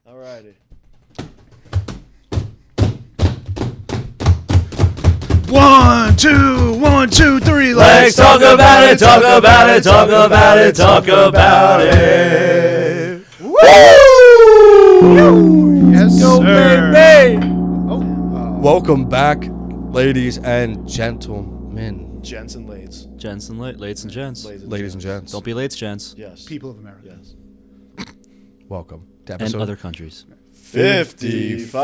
Alrighty. 1, 2, 1, 2, 3. Let's talk about it, talk about it, talk about it, talk about it. Woo! Yes, Go, sir. baby! Welcome back, ladies and gentlemen. Gents and lades. Gents and ladies and gents. Ladies and gents. Don't be late, gents. Yes. People of America. Yes. Welcome to And episode other countries. 55.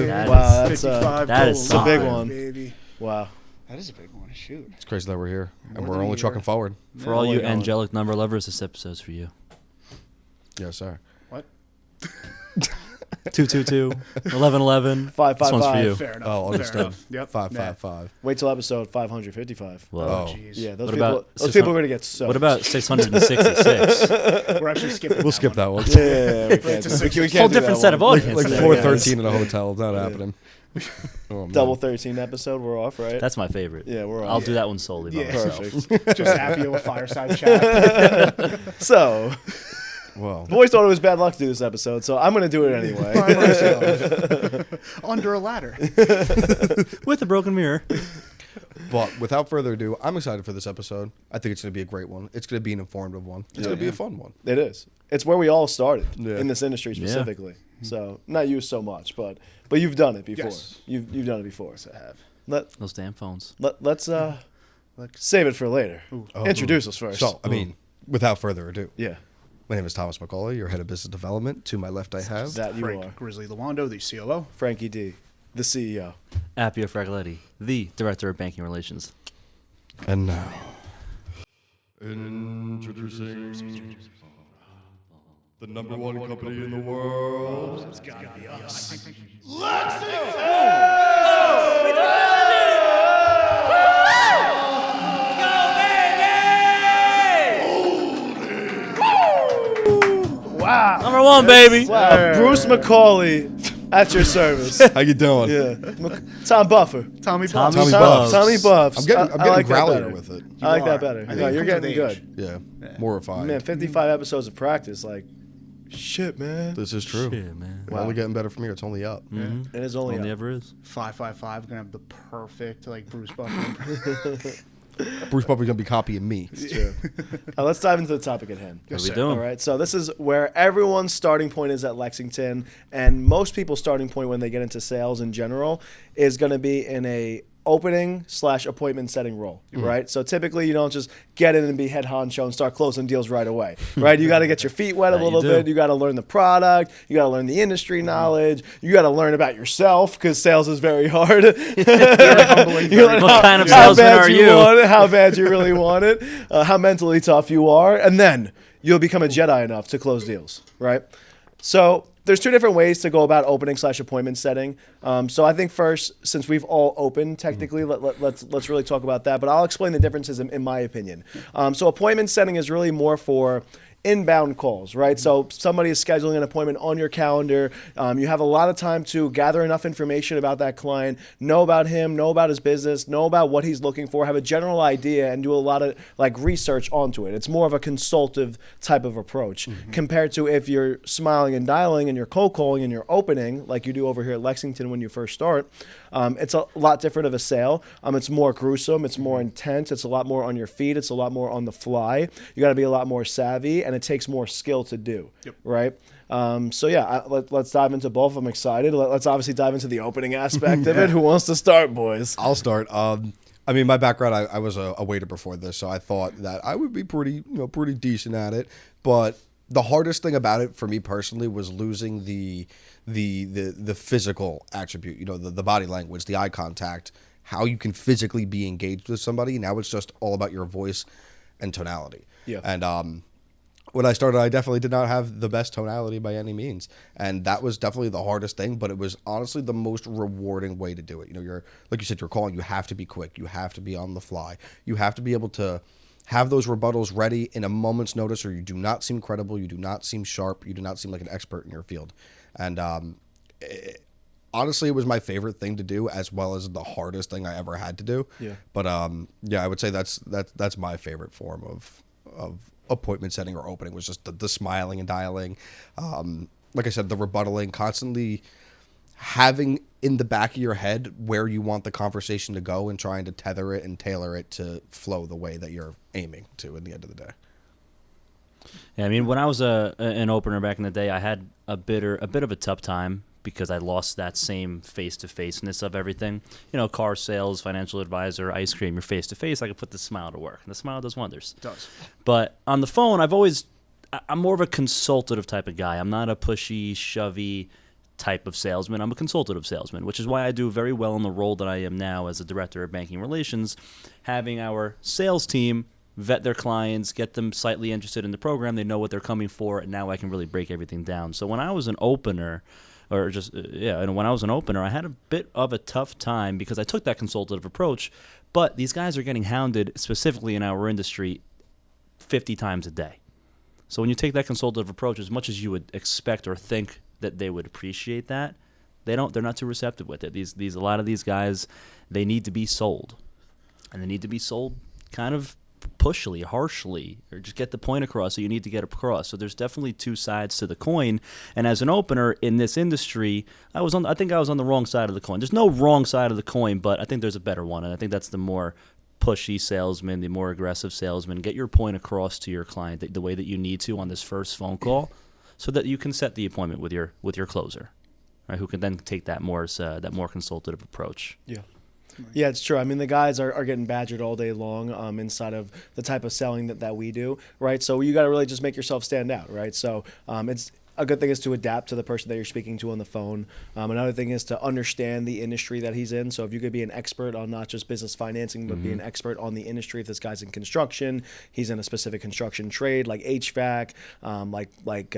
That Wow, is- that's 55 that is goals. a big solid. one. Baby. Wow. That is a big one. Shoot. It's crazy that we're here, and More we're than a only year. trucking forward. For all you going. angelic number lovers, this episode's for you. Yes, sir. What? 222, 1111. Five, This five, one's for five. you. Fair enough. Oh, Fair understood. enough. Yep. 555. Wait till episode 555. Whoa. Oh. Jeez. Yeah, those What people. about Those people are gonna get so. What about 666? We're actually skipping. We'll skip that one. Yeah, we can't. to We six. can't Whole do different that set of one. audience. Like there. 413 in a hotel. It's not happening. Oh, man. Double 13 episode. We're off, right? That's my favorite. Yeah, we're I'll off. do that one solely by Yeah. myself. Perfect. Just happy with fireside chat. So, Well, boys thought it was bad luck to do this episode, so I'm gonna do it anyway. By myself. Under a ladder. With a broken mirror. but without further ado, I'm excited for this episode. I think it's going to be a great one. It's going to be an informative one. It's going to be a fun one. It is. It's where we all started Yeah. in this industry Yeah. specifically. So, not you so much, but you've done it before. Yes. You've done it before. I have. Those damn phones. Let's save it for later. Oh. Introduce us first. So, I mean, without further ado, Yeah, my name is Thomas McCauley, your head of business development. To my left, I have. that you Frank are. Grizzly Lawando, the COO. Frankie D, the CEO. Appio Fragoletti, the Director of Banking Relations. And now, introducing the number one company in the world. It's gotta be us. Wow. Number one, baby. Wow. Bruce McCauley at your service. How you doing? Yeah. Tom Buffer. Tommy Tommy Buffs. Buffs. Tommy Buffs. I'm getting I like that growlier better. with it. I like are. that better. I think No, it you're comes getting with good. Yeah, more refined. Man, 55 episodes of practice. Like, shit, man. This is true. Shit, man. We're only getting better from here. It's only up. Mm-hmm. It is only Only up. ever is. 555. Gonna have the perfect Bruce Buffer. Bruce Buffer's gonna be copying me. It's true. Let's dive into the topic at hand. What are Yes, we sir. doing? All right, so this is where everyone's starting point is at Lexington, and most people's starting point when they get into sales in general is going to be in a opening / appointment setting role, right? So typically you don't just get in and be head honcho and start closing deals right away, right? You got to get your feet wet a That you little do. bit. You got to learn the product. You got to learn the industry knowledge. You got to learn about yourself because sales is very hard. You learn What kind of how salesman bad are you you? want it, how bad you really want it, how mentally tough you are, and then you'll become a Jedi enough to close deals, right? So there's two different ways to go about opening / appointment setting. So I think first, since we've all opened technically, let's really talk about that. But I'll explain the differences in my opinion. So appointment setting is really more for inbound calls, right? So somebody is scheduling an appointment on your calendar. You have a lot of time to gather enough information about that client, know about him, know about his business, know about what he's looking for, have a general idea, and do a lot of research onto it. It's more of a consultative type of approach compared to if you're smiling and dialing and you're cold calling and you're opening like you do over here at Lexington when you first start. It's a lot different of a sale. It's more gruesome. It's more intense. It's a lot more on your feet. It's a lot more on the fly. You got to be a lot more savvy, and it takes more skill to do, right? So yeah, let's dive into both. I'm excited. Let's obviously dive into the opening aspect of it. Who wants to start, boys? I'll start. I mean, my background, I was a waiter before this, so I thought that I would be pretty decent at it. But the hardest thing about it for me personally was losing the physical attribute, the body language, the eye contact, how you can physically be engaged with somebody. Now it's just all about your voice and tonality. Yeah. And when I started, I definitely did not have the best tonality by any means. And that was definitely the hardest thing, but it was honestly the most rewarding way to do it. You're, like you said, you're calling, you have to be quick. You have to be on the fly. You have to be able to have those rebuttals ready in a moment's notice, or you do not seem credible. You do not seem sharp. You do not seem like an expert in your field. And honestly, it was my favorite thing to do, as well as the hardest thing I ever had to do. Yeah. But yeah, I would say that's my favorite form of appointment setting or opening was just the smiling and dialing. Like I said, the rebuttaling, constantly having in the back of your head where you want the conversation to go and trying to tether it and tailor it to flow the way that you're aiming to at the end of the day. Yeah, I mean, when I was an opener back in the day, I had a bit of a tough time because I lost that same face-to-faceness of everything. You know, car sales, financial advisor, ice cream, you're face-to-face. I could put the smile to work, and the smile does wonders. It does. But on the phone, I'm more of a consultative type of guy. I'm not a pushy, shovey type of salesman. I'm a consultative salesman, which is why I do very well in the role that I am now as a director of banking relations, having our sales team vet their clients, get them slightly interested in the program. They know what they're coming for, and now I can really break everything down. So when I was an opener, when I was an opener, I had a bit of a tough time because I took that consultative approach, but these guys are getting hounded, specifically in our industry, 50 times a day. So when you take that consultative approach, as much as you would expect or think that they would appreciate that, they're not too receptive with it. A lot of these guys, they need to be sold. And they need to be sold kind of pushily, harshly, or just get the point across that you need to get across. So there's definitely two sides to the coin. And as an opener in this industry, I think I was on the wrong side of the coin. There's no wrong side of the coin, but I think there's a better one. And I think that's the more pushy salesman, the more aggressive salesman. Get your point across to your client the way that you need to on this first phone call so that you can set the appointment with your closer, right, who can then take that more consultative approach. Yeah. Yeah, it's true. I mean, the guys are getting badgered all day long inside of the type of selling that we do, right? So you got to really just make yourself stand out, right? So it's a good thing is to adapt to the person that you're speaking to on the phone. Another thing is to understand the industry that he's in. So if you could be an expert on not just business financing, but be an expert on the industry. If this guy's in construction, he's in a specific construction trade like HVAC, like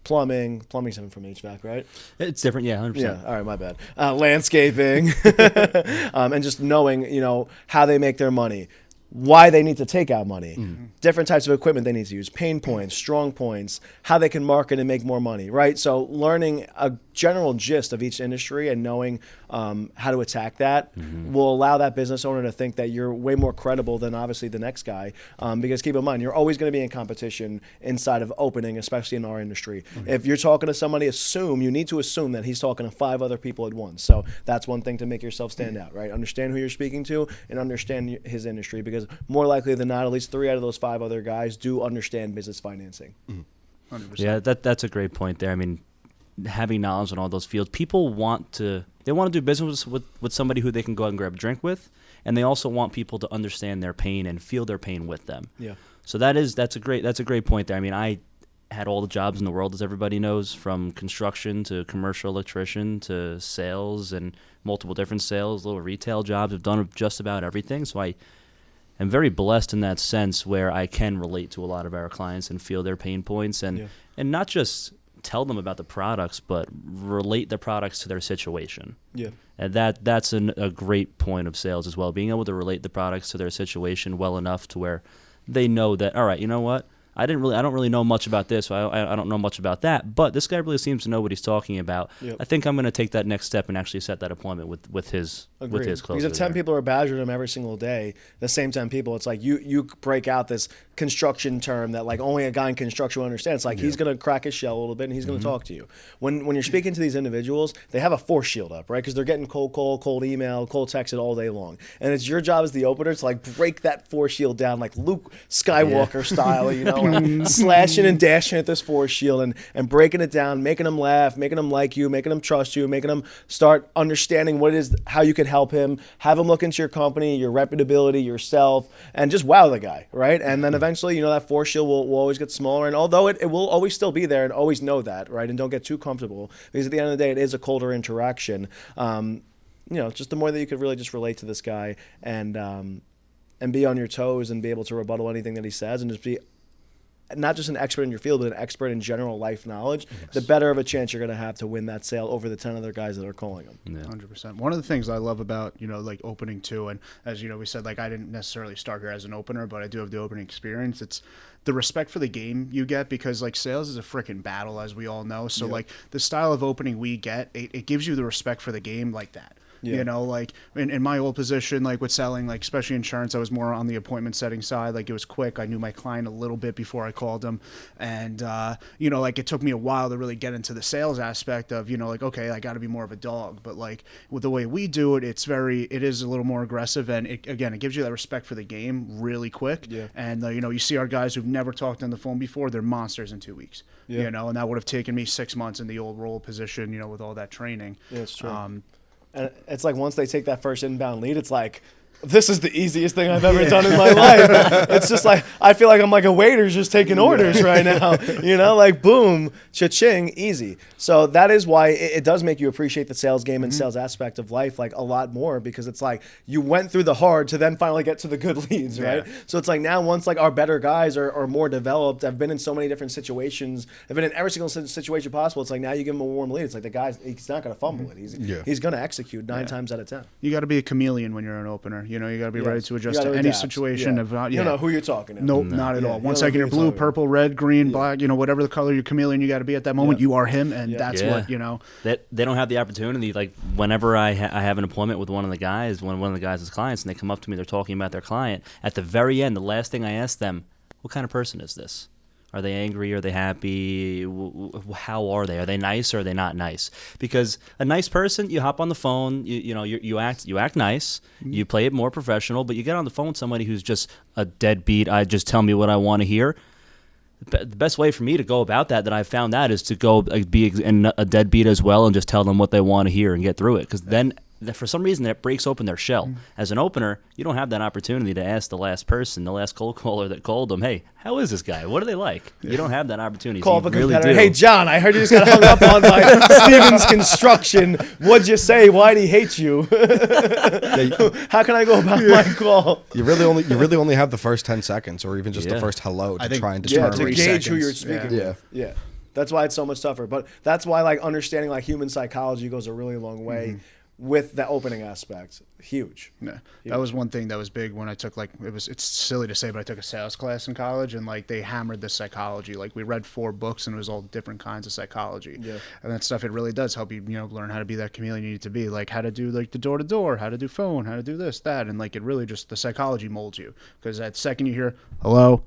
plumbing. Plumbing's different from HVAC, right? It's different, yeah, 100%. Yeah, all right, my bad. Landscaping, and just knowing, how they make their money, why they need to take out money, different types of equipment they need to use, pain points, strong points, how they can market and make more money, right? So learning a general gist of each industry and knowing how to attack that will allow that business owner to think that you're way more credible than obviously the next guy. Because keep in mind, you're always going to be in competition inside of opening, especially in our industry. If you're talking to somebody, you need to assume that he's talking to 5 other people at once. So that's one thing to make yourself stand out, right? Understand who you're speaking to and understand his industry, because more likely than not, at least 3 out of those 5 other guys do understand business financing. 100%. Yeah, that's a great point there. I mean, having knowledge in all those fields, people want to do business with somebody who they can go out and grab a drink with, and they also want people to understand their pain and feel their pain with them. Yeah. So that's a great point there. I mean, I had all the jobs in the world, as everybody knows, from construction to commercial electrician to sales and multiple different sales, little retail jobs. I've done just about everything. So I am very blessed in that sense where I can relate to a lot of our clients and feel their pain points and not just tell them about the products, but relate the products to their situation. Yeah. And that's a great point of sales as well, being able to relate the products to their situation well enough to where they know that, all right, you know what? I don't really know much about this, so I don't know much about that, but this guy really seems to know what he's talking about. Yep. I think I'm going to take that next step and actually set that appointment with his closer. Because if 10 people are badgering him every single day, the same 10 people, it's like you break out this construction term that like only a guy in construction will understand. It's like he's going to crack his shell a little bit and he's going to talk to you. When you're speaking to these individuals, they have a force shield up, right? Because they're getting cold call, cold email, cold texted all day long. And it's your job as the opener to like break that force shield down like Luke Skywalker style, like slashing and dashing at this force shield and breaking it down, making them laugh, making them like you, making them trust you, making them start understanding what it is, how you can help him, have him look into your company, your reputability, yourself, and just wow the guy, right? And then eventually, that force shield will always get smaller, and although it will always still be there, and always know that, right? And don't get too comfortable, because at the end of the day, it is a colder interaction. Just the more that you could really just relate to this guy and be on your toes and be able to rebuttal anything that he says and just be not just an expert in your field, but an expert in general life knowledge, the better of a chance you're going to have to win that sale over the 10 other guys that are calling them. Yeah. 100%. One of the things I love about, like opening too, and as we said, like I didn't necessarily start here as an opener, but I do have the opening experience. It's the respect for the game you get, because like sales is a freaking battle, as we all know. So like the style of opening we get, it gives you the respect for the game like that. Yeah. You know, like in my old position, like with selling, like especially insurance, I was more on the appointment setting side. Like it was quick. I knew my client a little bit before I called him. And, you know, like it took me a while to really get into the sales aspect of, you know, like, okay, I got to be more of a dog. But like with the way we do it, it is a little more aggressive. And it gives you that respect for the game really quick. Yeah. And, you know, you see our guys who've never talked on the phone before, they're monsters in 2 weeks. Yeah. You know, and that would have taken me 6 months in the old role position, you know, with all that training. Yeah, it's true. And it's like once they take that first inbound lead, it's like, this is the easiest thing I've ever done in my life. It's just like, I feel like I'm like a waiter just taking orders right now. You know, like boom, cha-ching, easy. So that is why it does make you appreciate the sales game and sales aspect of life like a lot more, because it's like you went through the hard to then finally get to the good leads, right? Yeah. So it's like now once like our better guys are more developed, have been in so many different situations, have been in every single situation possible, it's like now you give him a warm lead. It's like the guy's, he's not going to fumble it. He's going to execute 9 times out of 10. You got to be a chameleon when you're an opener. You know, you got to be Yes. ready to You adjust gotta to any adapt. situation. Yeah. You know who you're talking to. Nope, not at Yeah. all. You One don't second know you're who blue, you're talking purple, red, green, black, you know, whatever the color your chameleon you got to be at that moment, Yeah. you are him, and that's Yeah. what, you know. That they don't have the opportunity. Like whenever I have an appointment with one of the guys, one of the guys' clients, and they come up to me, they're talking about their client. At the very end, the last thing I ask them, what kind of person is this? Are they angry? Are they happy? How are they? Are they nice or are they not nice? Because a nice person, you hop on the phone, you act nice, you play it more professional, but you get on the phone with somebody who's just a deadbeat. I just tell me what I want to hear. The best way for me to go about that I've found that is to go be a deadbeat as well and just tell them what they want to hear and get through it. Because then for some reason that breaks open their shell. As an opener, you don't have that opportunity to ask the last person, the last cold caller that called them, hey, how is this guy? What do they like? You don't have that opportunity. Call so up a you really competitor. do. Hey, John, I heard you just got hung up on by Stevens Construction. What'd you say? Why'd he hate you? How can I go about my call? You really only have the first 10 seconds or even just the Yeah. first hello to I think- try and Yeah, determine. to 3 gauge who seconds. you're speaking Yeah. with. Yeah. That's why it's so much tougher. But that's why like understanding like human psychology goes a really long way with the opening aspect. Huge. Yeah. That was one thing that was big when I took it's silly to say, but I took a sales class in college, and like they hammered the psychology. Like we read 4 books and it was all different kinds of psychology. Yeah. And that stuff, it really does help you, learn how to be that chameleon you need to be, like how to do like the door to door, how to do phone, how to do this, that. And like it really just, the psychology molds you, because that second you hear, hello,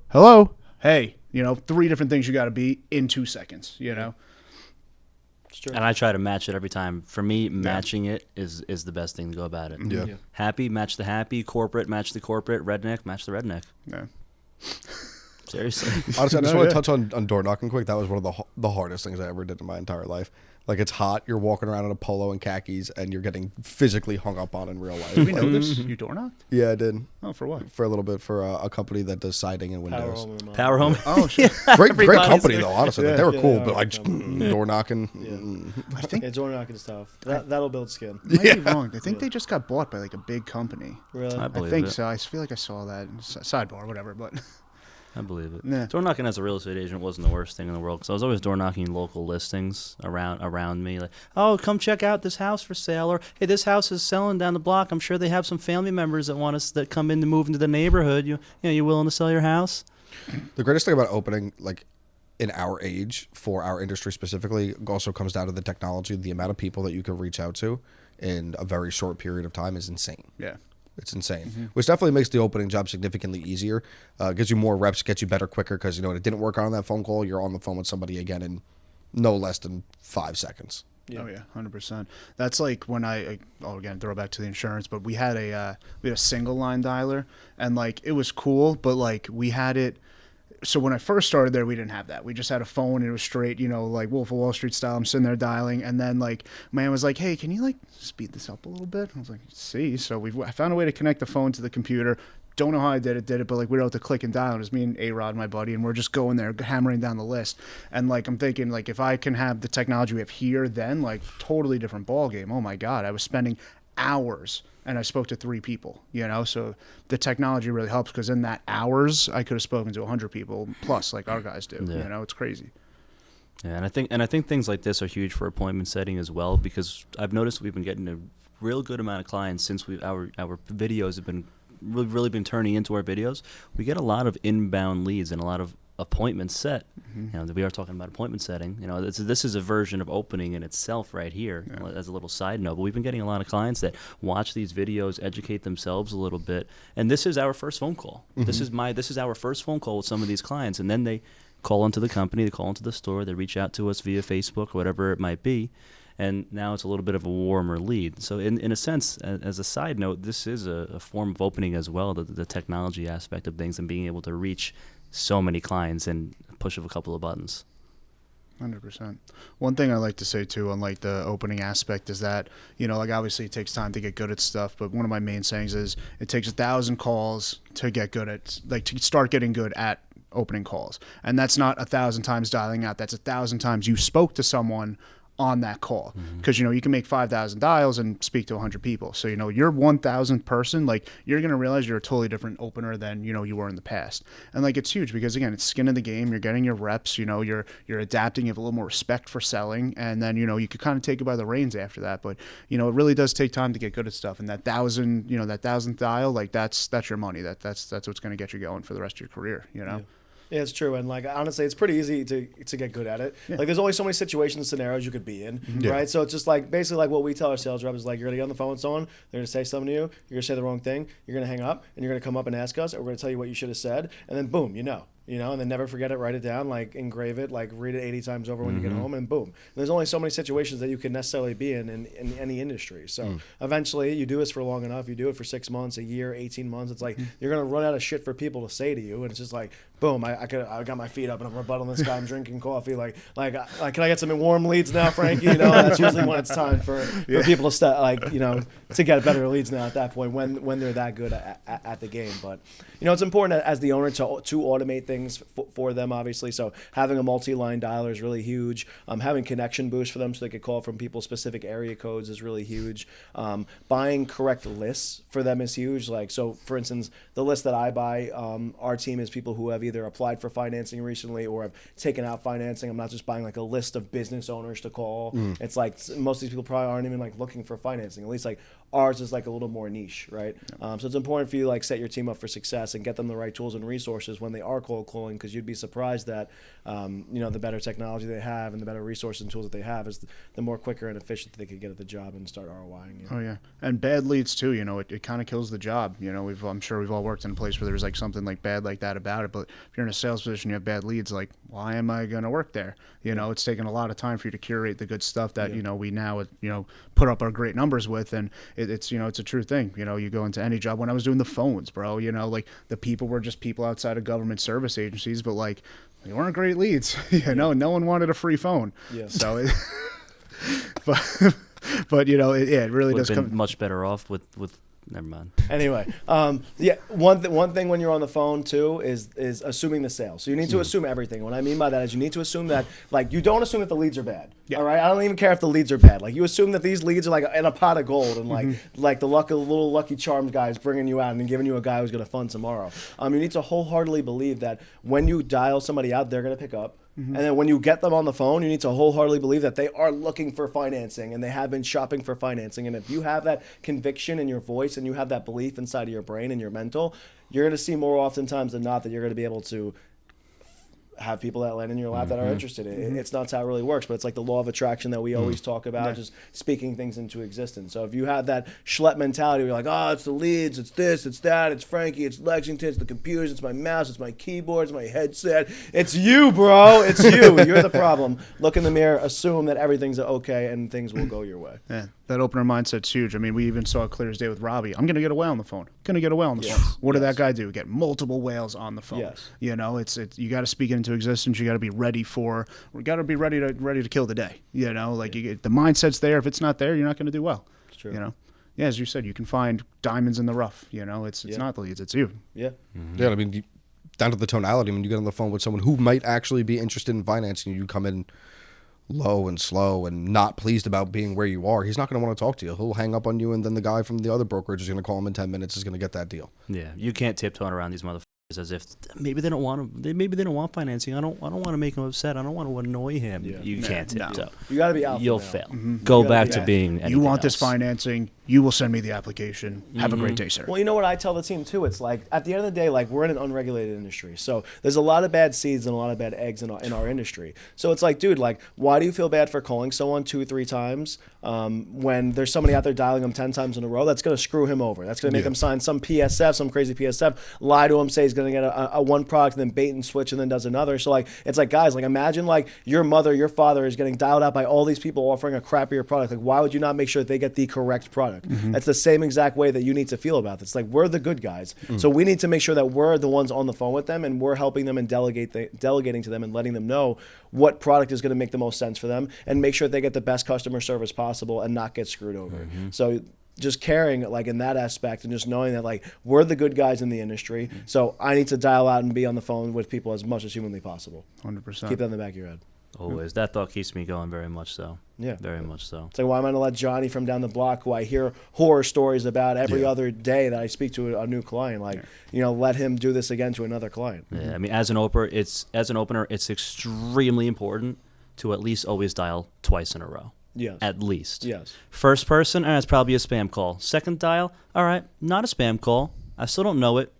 hey, 3 different things you got to be in 2 seconds, It's true. And I try to match it every time. For me, matching it is the best thing to go about it. Yeah. Happy, match the happy. Corporate, match the corporate. Redneck, match the redneck. Yeah. Seriously. Honestly, I just No, want yeah. to touch on door knocking quick. That was one of the hardest things I ever did in my entire life. Like it's hot, you're walking around in a polo and khakis, and you're getting physically hung up on in real life. Did we know this? You door knocked? Yeah, I did Oh, for what? for a little bit for a company that does siding and Power windows. home and Power home. Oh, shit. Great Everybody's company there. though. Honestly, like, they were Yeah, cool, they but are like good just company. door knocking. I think Yeah, door knocking stuff. That'll build skin. might be wrong. I think they just got bought by like a big company. Really? I I believe think it. so. I feel like I saw that. Sidebar, whatever. But I believe it. Yeah. Door knocking as a real estate agent wasn't the worst thing in the world, because I was always door knocking local listings around me. Like, oh, come check out this house for sale, or hey, this house is selling down the block. I'm sure they have some family members that want us that come in to move into the neighborhood. You willing to sell your house? The greatest thing about opening, like in our age, for our industry specifically, also comes down to the technology. The amount of people that you can reach out to in a very short period of time is insane. yeah. It's insane, which definitely makes the opening job significantly easier. Gives you more reps, gets you better quicker, because it didn't work on that phone call. You're on the phone with somebody again in no less than 5 seconds. Yeah. Oh yeah, 100%. That's like when again throw back to the insurance, but we had a single line dialer, and like it was cool, but like we had it. So when I first started there, we didn't have that. We just had a phone, and it was straight, like Wolf of Wall Street style. I'm sitting there dialing, and then like man was like, "Hey, can you like speed this up a little bit?" I was like, "See." So I found a way to connect the phone to the computer. Don't know how I did it, but like we were able to click and dial. It was me and A-Rod, my buddy, and we're just going there, hammering down the list. And like I'm thinking, like if I can have the technology we have here, then like totally different ball game. Oh my God, I was spending hours, and I spoke to 3 people. So the technology really helps, because in that hours I could have spoken to 100 people plus, like our guys do. Yeah. It's crazy. Yeah, and I think things like this are huge for appointment setting as well, because I've noticed we've been getting a real good amount of clients since our videos have been really been turning into our videos. We get a lot of inbound leads and a lot of appointment set. We are talking about appointment setting. This is a version of opening in itself right here, as a little side note. But we've been getting a lot of clients that watch these videos, educate themselves a little bit, and this is our first phone call. This is our first phone call with some of these clients, and then they call into the company, they call into the store, they reach out to us via Facebook, whatever it might be. And now it's a little bit of a warmer lead. So in a sense, as a side note, this is a form of opening as well, the technology aspect of things and being able to reach so many clients in a push of a couple of buttons. 100%. One thing I like to say too on like the opening aspect is that, like obviously it takes time to get good at stuff, but one of my main sayings is it takes 1,000 calls to get good at, like to start getting good at opening calls. And that's not 1,000 times dialing out. That's 1,000 times you spoke to someone on that call, because you can make 5,000 dials and speak to 100 people. So you're 1,000th person, like you're gonna realize you're a totally different opener than you were in the past. And like it's huge because again, it's skin in the game. You're getting your reps. You're adapting. You have a little more respect for selling, and then you could kind of take it by the reins after that. But it really does take time to get good at stuff. And that 1,000th dial, like that's your money. That's what's gonna get you going for the rest of your career. Yeah, it's true. And like honestly, it's pretty easy to get good at it. Yeah. Like there's only so many situations, scenarios you could be in, right? So it's just like basically like what we tell our sales reps is like you're gonna get on the phone with someone, they're gonna say something to you, you're gonna say the wrong thing, you're gonna hang up, and you're gonna come up and ask us, and we're gonna tell you what you should have said, and then boom, and then never forget it, write it down, like engrave it, like read it 80 times over when you get home, and boom. And there's only so many situations that you can necessarily be in any industry. So eventually you do this for long enough, you do it for 6 months, a year, 18 months, it's like you're going to run out of shit for people to say to you, and it's just like, boom, I got my feet up and I'm rebuttaling this guy, I'm drinking coffee, like can I get some warm leads now, Frankie? That's usually when it's time for people to start, to get better leads now at that point when they're that good at the game. But it's important as the owner to automate things for them, obviously. So having a multi-line dialer is really huge. Having connection boost for them so they could call from people's specific area codes is really huge. Buying correct lists for them is huge. Like, so for instance, the list that I buy, our team is people who have either applied for financing recently or have taken out financing. I'm not just buying like a list of business owners to call. It's like most of these people probably aren't even like looking for financing. At least like ours is like a little more niche, right? So it's important for you to like set your team up for success and get them the right tools and resources when they are cold calling, because you'd be surprised that the better technology they have and the better resources and tools that they have is the more quicker and efficient they could get at the job and start ROIing. Oh yeah, and bad leads too. it kind of kills the job. I'm sure we've all worked in a place where there's like something like bad like that about it. But if you're in a sales position, you have bad leads. Like, why am I going to work there? It's taken a lot of time for you to curate the good stuff that we now put up our great numbers with, and it's a true thing. You go into any job. When I was doing the phones, bro, like the people were just people outside of government service agencies, but like they weren't great leads. No one wanted a free phone. Yeah. So, but it really does come much better off with. Never mind. Anyway, one thing when you're on the phone too is assuming the sale. So you need to assume everything. What I mean by that is you need to assume that, like, you don't assume that the leads are bad. Yeah. All right, I don't even care if the leads are bad. Like, you assume that these leads are like in a pot of gold, and like the little lucky charms guy is bringing you out and then giving you a guy who's going to fund tomorrow. You need to wholeheartedly believe that when you dial somebody out, they're going to pick up. And then when you get them on the phone, you need to wholeheartedly believe that they are looking for financing and they have been shopping for financing. And if you have that conviction in your voice and you have that belief inside of your brain and your mental, you're going to see more oftentimes than not that you're going to be able to have people that land in your lap that are interested in it. It's not how it really works, but it's like the law of attraction that we always talk about, just speaking things into existence. So if you have that schlep mentality where you're like, oh, it's the leads, it's this, it's that, it's Frankie, it's Lexington, it's the computers, it's my mouse, it's my keyboard, it's my headset. It's you, bro. It's you. You're the problem. Look in the mirror, assume that everything's okay, and things will go your way. Yeah, that opener mindset's huge. I mean, we even saw it clear as day with Robbie. I'm going to get a whale on the phone. Phone. What did that guy do? Get multiple whales on the phone. Yes. It's you got to speak it into existence. You got to be ready to kill the day. You get the mindset's there. If it's not there, you're not going to do well. It's true. Yeah, as you said, you can find diamonds in the rough. It's not the leads, it's you. Yeah. Yeah, I mean, down to the tonality. When you get on the phone with someone who might actually be interested in financing, you come in low and slow and not pleased about being where you are, he's not going to want to talk to you. He'll hang up on you, and then the guy from the other brokerage is going to call him in 10 minutes, is going to get that deal. Yeah, you can't tiptoe around these motherfuckers as if maybe they don't want financing. I don't want to make him upset. I don't want to annoy him. Yeah. You can't tiptoe. You got to be alpha. You'll now. fail. Go back to being. You want else. this financing. You will send me the application. Have a great day, sir. Well, you know what I tell the team too? It's like at the end of the day, like we're in an unregulated industry, so there's a lot of bad seeds and a lot of bad eggs in our industry. So it's like, dude, like why do you feel bad for calling someone 2-3 times when there's somebody out there dialing them 10 times in a row? That's going to screw him over. That's going to make him sign some PSF, some crazy PSF, lie to him, say he's going to get a one product, and then bait and switch, and then does another. So like it's like, guys, like imagine like your mother, your father is getting dialed out by all these people offering a crappier product. Like why would you not make sure that they get the correct product? That's the same exact way that you need to feel about this. Like we're the good guys, so we need to make sure that we're the ones on the phone with them and we're helping them and delegating to them and letting them know what product is going to make the most sense for them and make sure that they get the best customer service possible and not get screwed over. So just caring like in that aspect and just knowing that like we're the good guys in the industry, so I need to dial out and be on the phone with people as much as humanly possible. 100%. Keep that in the back of your head. Always. That thought keeps me going very much so. Yeah. Very much so. It's like, why am I going to let Johnny from down the block, who I hear horror stories about every other day that I speak to a new client, like, let him do this again to another client? Yeah, I mean, as an opener, it's extremely important to at least always dial twice in a row. Yes. At least. Yes. First person, it's probably a spam call. Second dial, all right, not a spam call. I still don't know it.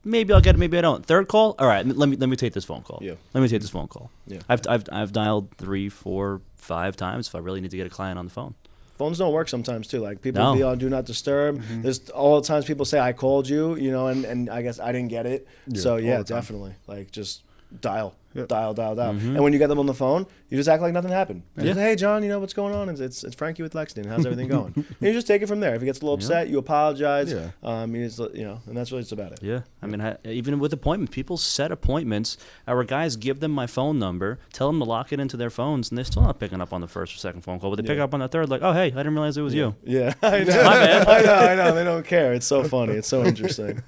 Maybe I'll get it, maybe I don't. Third call, all right, let me take this phone call. Yeah. Let me take this phone call. Yeah. I've dialed 3, 4, 5 times if I really need to get a client on the phone. Phones don't work sometimes too. Like people No. be on do not disturb. There's all the times people say I called you, and I guess I didn't get it. So yeah, definitely. Like just dial. Dial. And when you get them on the phone, you just act like nothing happened. You just say, hey, John, what's going on? It's Frankie with Lexington. How's everything going? And you just take it from there. If he gets a little upset, you apologize. Yeah. You just, and that's really just about it. Yeah. I mean, even with appointments, people set appointments. Our guys give them my phone number, tell them to lock it into their phones, and they're still not picking up on the first or second phone call. But they pick up on the third, like, oh, hey, I didn't realize it was you. Yeah, I know. My bad. I know. They don't care. It's so funny. It's so interesting.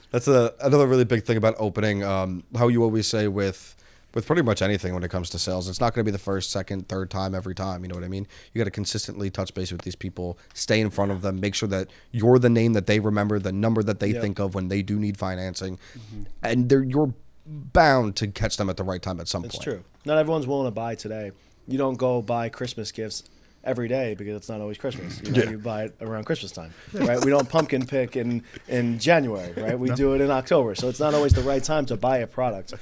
That's another really big thing about opening. How you always say with pretty much anything when it comes to sales, it's not going to be the first, second, third time every time. You know what I mean? You got to consistently touch base with these people, stay in front of them, make sure that you're the name that they remember, the number that they think of when they do need financing, and you're bound to catch them at the right time at some point. It's true. Not everyone's willing to buy today. You don't go buy Christmas gifts every day because it's not always Christmas. You buy it around Christmas time, right? We don't pumpkin pick in January, right? We do it in October, so it's not always the right time to buy a product.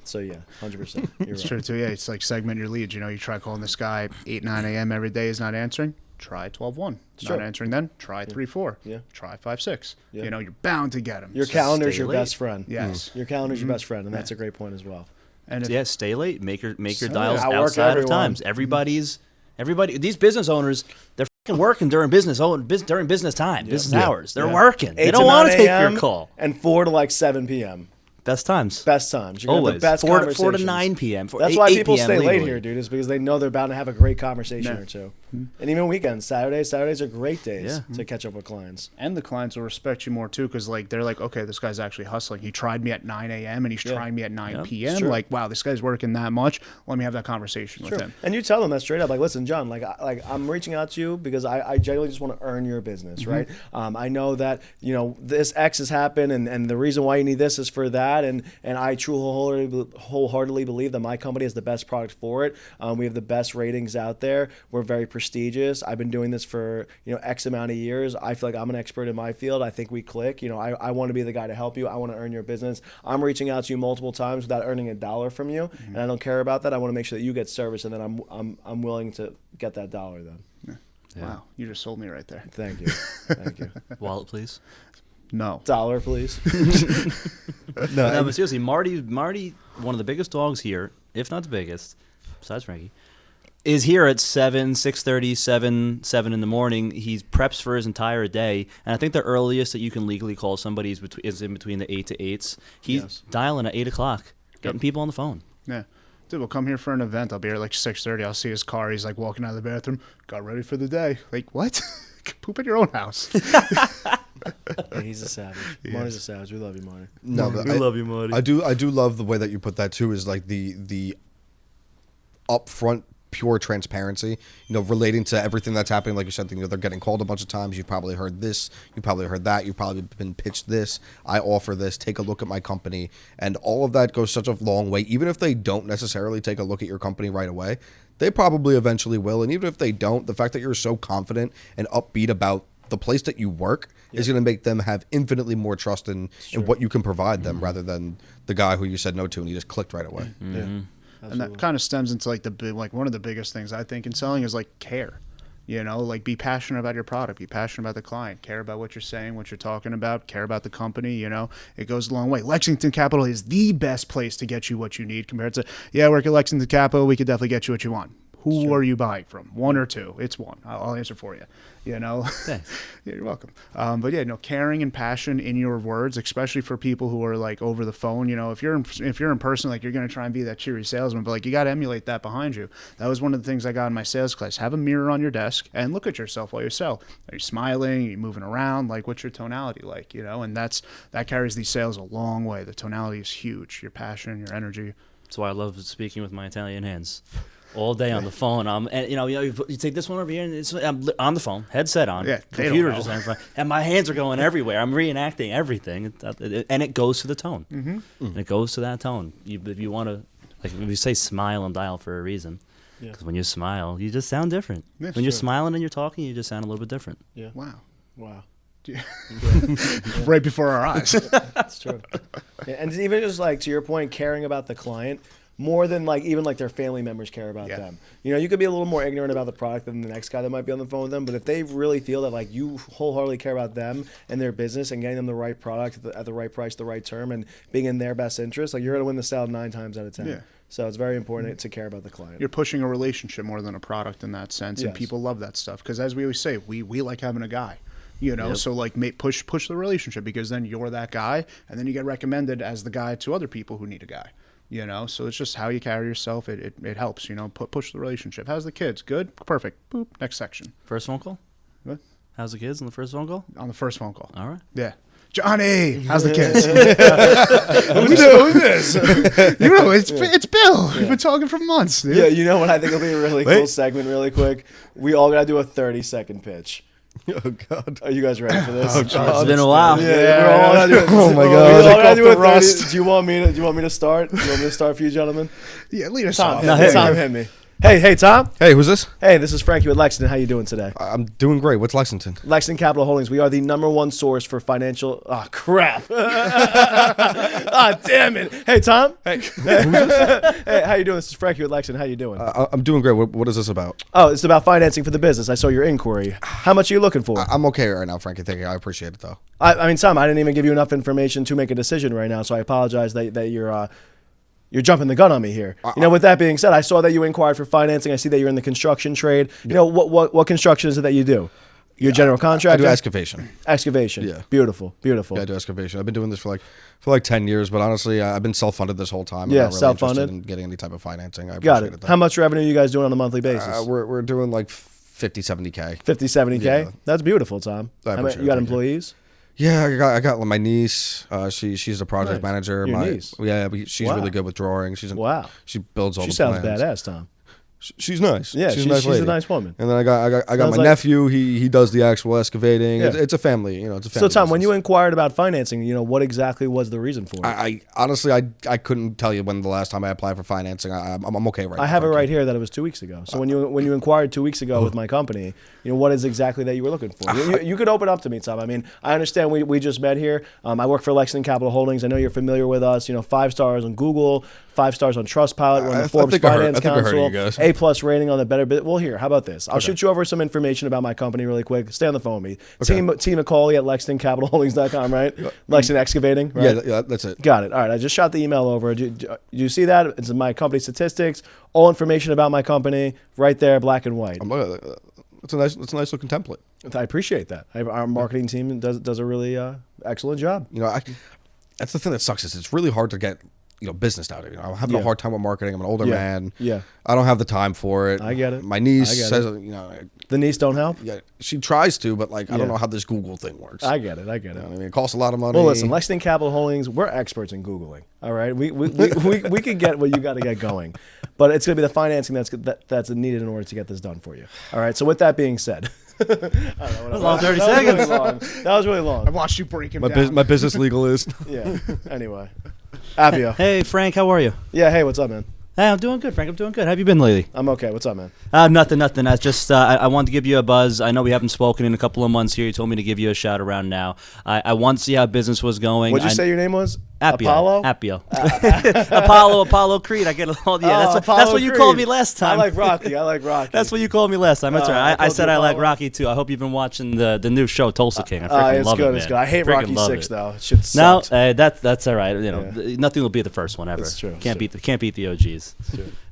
So yeah, 100%. It's true too. Yeah, it's like segment your leads. You try calling this guy 8, 9 a.m. every day, is not answering. Try 12-1. Not answering then. Try 3-4. Yeah. Try 5-6. Yeah. You're bound to get him. Your calendar's your late. best friend. Yes. Your calendar's your best friend, and that's a great point as well. And Yeah, stay late. Make your dials Outwork outside of everyone. times. Everybody. These business owners, they're fucking working during business time, business hours. They're working. They 8 don't to want to 9 take a.m. your call. And 4 to like 7 p.m. Best times. Best times. You're gonna have Always. the best 4 to conversations. 9 p.m. That's why 8 people p.m. stay late legally. here, dude, is because they know they're bound to have a great conversation or two. And even weekends, Saturdays are great days to catch up with clients. And the clients will respect you more too, because they're like, okay, this guy's actually hustling. He tried me at 9 a.m. and he's trying me at 9 p.m. Sure. Like, wow, this guy's working that much. Let me have that conversation with him. And you tell them that straight up, like, listen, John, like I'm reaching out to you because I genuinely just want to earn your business, right? I know that this X has happened, and the reason why you need this is for that, and I truly wholeheartedly believe that my company is the best product for it. We have the best ratings out there. We're very prestigious. I've been doing this for X amount of years. I feel like I'm an expert in my field. I think we click. I want to be the guy to help you. I want to earn your business. I'm reaching out to you multiple times without earning $1 from you, and I don't care about that. I want to make sure that you get service, and then I'm willing to get that $1 then. Yeah. Wow, you just sold me right there. Thank you. Thank you. Wallet, please. No. $1, please. No, but seriously, Marty, one of the biggest dogs here, if not the biggest, besides Frankie, is here at 6:30, 7 in the morning. He preps for his entire day, and I think the earliest that you can legally call somebody is in between the 8 to 8s. He's dialing at 8 o'clock, getting people on the phone. Yeah. Dude, we'll come here for an event. I'll be here at like 6:30. I'll see his car. He's like walking out of the bathroom. Got ready for the day. Like, what? Poop at your own house. Yeah, he's a savage. Marty's a savage. We love you, Marty. No, but We love you, Marty. I do love the way that you put that too. Is like the upfront pure transparency, relating to everything that's happening. Like you said, they're getting called a bunch of times. You've probably heard this. You probably heard that. You've probably been pitched this. I offer this. Take a look at my company. And all of that goes such a long way. Even if they don't necessarily take a look at your company right away, they probably eventually will. And even if they don't, the fact that you're so confident and upbeat about the place that you work is going to make them have infinitely more trust in what you can provide them rather than the guy who you said no to and he just clicked right away. Yeah. And that kind of stems into like one of the biggest things I think in selling is like care. Like be passionate about your product, be passionate about the client, care about what you're saying, what you're talking about, care about the company. It goes a long way. Lexington Capital is the best place to get you what you need compared to, work at Lexington Capital, we could definitely get you what you want. Who are you buying from? One or two? It's one. I'll answer for you. Thanks. Yeah, you're welcome. But caring and passion in your words, especially for people who are like over the phone. If you're in person, like you're gonna try and be that cheery salesman, but like you got to emulate that behind you. That was one of the things I got in my sales class. Have a mirror on your desk and look at yourself while you sell. Are you smiling? Are you moving around? Like what's your tonality like? And that carries these sales a long way. The tonality is huge. Your passion, your energy. That's why I love speaking with my Italian hands. All day on the phone. And you take this one over here, and I'm on the phone, headset on, computer just in front, and my hands are going everywhere. I'm reenacting everything, and it goes to the tone. And it goes to that tone. If you want to, like we say, smile and dial for a reason. Because when you smile, you just sound different. That's when you're true. smiling and you're talking, you just sound a little bit different. Yeah. Wow. Yeah. Right before our eyes. That's true. Yeah, and even just like to your point, caring about the client more than like even like their family members care about them. You could be a little more ignorant about the product than the next guy that might be on the phone with them, but if they really feel that like you wholeheartedly care about them and their business and getting them the right product at the right price, the right term, and being in their best interest, like you're going to win the sale 9 times out of 10. Yeah. So it's very important to care about the client. You're pushing a relationship more than a product in that sense, and people love that stuff because, as we always say, we like having a guy. So like push the relationship because then you're that guy, and then you get recommended as the guy to other people who need a guy. So it's just how you carry yourself. It helps. Push the relationship. How's the kids? Good, perfect. Boop. Next section. First phone call. What? How's the kids on the first phone call? On the first phone call. All right. Yeah. Johnny, how's the kids? Who's this? It's Bill. We've been talking for months, dude. Yeah, you know what I think will be a really cool segment really quick? We all got to do a 30-second pitch. Oh, God. Are you guys ready for this? It's been a while. Yeah, we're all gonna do it. Oh, my We God. all gotta do a Off the 30. rust. Do you want me to start? Do you want me to start for you, gentlemen? Yeah, lead us Tom, off. Tom, hit me. Hey, Tom. Hey, who's this? Hey, this is Frankie with Lexington. How you doing today? I'm doing great. What's Lexington? Lexington Capital Holdings. We are the #1 source for financial. Oh crap! Damn it! Hey, Tom. Hey, hey, how you doing? This is Frankie with Lexington. How you doing? I'm doing great. What is this about? Oh, it's about financing for the business. I saw your inquiry. How much are you looking for? I'm okay right now, Frankie. Thank you. I appreciate it, though. I mean, Tom, I didn't even give you enough information to make a decision right now, so I apologize that you're jumping the gun on me here. With that being said, I saw that you inquired for financing. I see that you're in the construction trade. What construction is it that you do? You're a general I contractor? do excavation. Excavation. Yeah. Beautiful. Yeah, I do excavation. I've been doing this for like 10 years, but honestly, I've been self-funded this whole time. I'm Yeah, not really self-funded. interested in getting any type of financing. I Got appreciate it. though. How much revenue are you guys doing on a monthly basis? We're doing like 50, 70K. 50, 70K? Yeah. That's beautiful, Tom. I appreciate You got it. Thank you. employees? Yeah, I got my niece. She's the project Nice. manager. Your my niece? Yeah, she's Wow. really good with drawing. Wow. She builds all She the sounds plans. badass, Tom. She's nice. Yeah, she's a nice lady. a nice woman. And then I got Sounds my like- nephew. He does the actual excavating. Yeah. It's a family. It's a So, family. Tom, when you business. inquired about financing, what exactly was the reason for it? I honestly I couldn't tell you when the last time I applied for financing. I'm okay right now. I have it Frankie. right here that it was 2 weeks ago. So when you inquired 2 weeks ago with my company, what is exactly that you were looking for? You could open up to me, Tom. I mean, I understand we just met here. I work for Lexington Capital Holdings. I know you're familiar with us. 5 stars on Google, 5 stars on Trustpilot. We're on I the Forbes think I heard- Finance I think I heard of Council. you guys. A+ rating on the Better Bit. Well, here, how about this? I'll shoot you over some information about my company really quick. Stay on the phone with me. Team McCauley at LexingtonCapitalHoldings.com, right? Lexington Excavating, right? Yeah, that's it. Got it. All right. I just shot the email over. Do you see that? It's my company statistics, all information about my company, right there, black and white. It's a nice looking template. I appreciate that. Our marketing team does a really excellent job. That's the thing that sucks is it's really hard to get business nowadays. I'm having Yeah. a hard time with marketing. I'm an older Yeah. man. Yeah. I don't have the time for it. I get it. My niece I get says, The niece don't help. yeah, she tries to, but like I Yeah. don't know how this Google thing works. I get it. I get You know it. what I mean, it costs a lot of money. Well, listen, Lexington Capital Holdings, we're experts in Googling. All right, we can get what you got to get going, but it's going to be the financing that's needed in order to get this done for you. All right. So with that being said, I don't know what long 30 that was really seconds. long. That was really I long. watched you break him my down. my business legal is. Yeah. Anyway, Avio. Hey, Frank, how are you? Yeah. Hey, what's up, man? Hey, I'm doing good, Frank. I'm doing good. How have you been lately? I'm okay. What's up, man? Nothing. I just I wanted to give you a buzz. I know we haven't spoken in a couple of months here. You told me to give you a shout around now. I want to see how business was going. What'd you say your name was? Appio. Apollo? Appio. Apollo Creed. I get it all. Yeah, Oh, that's Apollo what you Creed. called me last time. I like Rocky. I like Rocky. That's what you called me last time. That's I right. I called said you I like Apollo. Rocky too. I hope you've been watching the new show Tulsa King. I freaking It's love good. it, It's man. good. I hate Freaking Rocky love 6 it. though. It shit No, sucks. that's all right. Yeah. Nothing will beat the first one ever. It's true. Can't It's beat the OGs.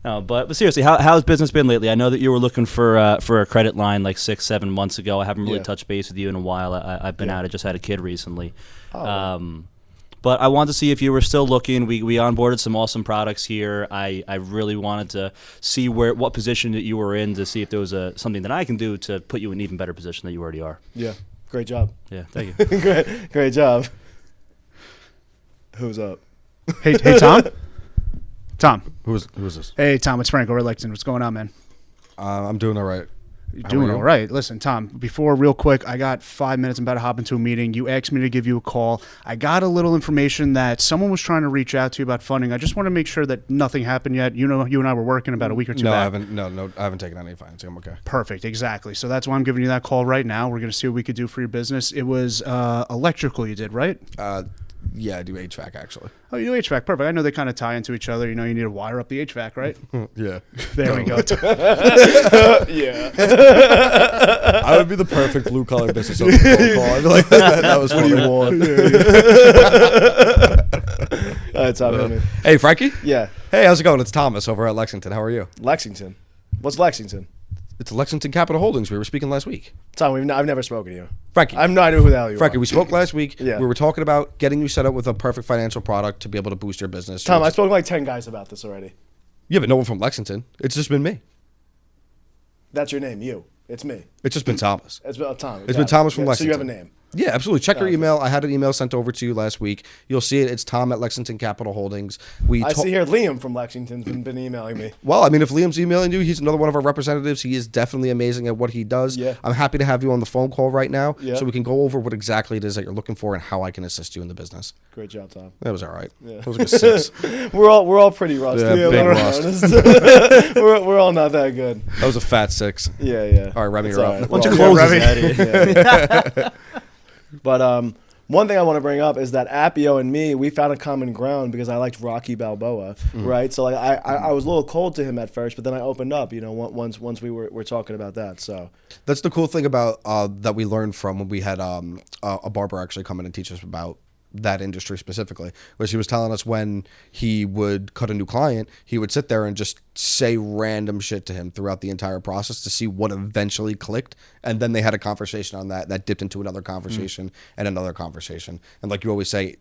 No, but seriously, how's business been lately? I know that you were looking for a credit line like 6-7 months ago. I haven't really Yeah. touched base with you in a while. I've been Yeah. out. I just had a kid recently. Oh, But I wanted to see if you were still looking. We onboarded some awesome products here. I really wanted to see what position that you were in to see if there was something that I can do to put you in an even better position than you already are. Yeah. Great job. Yeah, thank you. Great job. Who's up? Hey, Tom. Tom. Who is this? Hey, Tom. It's Frank over at Lexington. What's going on, man? I'm doing all right. You're How doing are you? all right. Listen, Tom, before real quick, I got 5 minutes. I'm about to hop into a meeting. You asked me to give you a call. I got a little information that someone was trying to reach out to you about funding. I just want to make sure that nothing happened yet. You know, you and I were working about a week or two No, back. I haven't. No, I haven't taken any financing. I'm okay. Perfect, exactly. So that's why I'm giving you that call right now. We're going to see what we could do for your business. It was electrical you did, right? Yeah, I do HVAC actually. Oh, you do HVAC. Perfect. I know they kind of tie into each other. You know, you need to wire up the HVAC, right? Yeah. There we go. Yeah. I would be the perfect blue collar business owner phone call. I'd be like, that was What do you funny. want? All right, Tom. hit me. Hey, Frankie. Yeah. Hey, how's it going? It's Thomas over at Lexington. How are you? Lexington. What's Lexington? It's Lexington Capital Holdings. We were speaking last week. Tom, I've never spoken to you. Frankie. I have no idea who the hell you Frankie, are. we spoke last week. Yeah. We were talking about getting you set up with a perfect financial product to be able to boost your business. Tom, I've spoken to like 10 guys about this already. Yeah, but no one from Lexington. It's just been me. That's your name, you. It's me. It's just been Thomas. It's been Tom. It's been Thomas from So you have a Lexington. name. Yeah, absolutely. Check your Okay. email. I had an email sent over to you last week. You'll see it. It's Tom at Lexington Capital Holdings. I see here Liam from Lexington's been emailing me. Well, I mean, if Liam's emailing you, he's another one of our representatives. He is definitely amazing at what he does. Yeah. I'm happy to have you on the phone call right now Yeah. so we can go over what exactly it is that you're looking for and how I can assist you in the business. Great job, Tom. That was all right. Yeah. That was like a 6. We're all pretty rusty. Yeah, to be big honest. rust. we're all not that good. That was a fat 6. Yeah, yeah. All right, Remy, It's you're all up. right. Bunch of Well, closes Remy. out here. But one thing I want to bring up is that Appio and me, we found a common ground because I liked Rocky Balboa, right? So like I was a little cold to him at first, but then I opened up, you know, once we were talking about that. So That's the cool thing about that we learned from when we had a barber actually come in and teach us about that industry specifically, which he was telling us when he would cut a new client, he would sit there and just say random shit to him throughout the entire process to see what eventually clicked, and then they had a conversation on that dipped into another conversation and another conversation. And like you always say,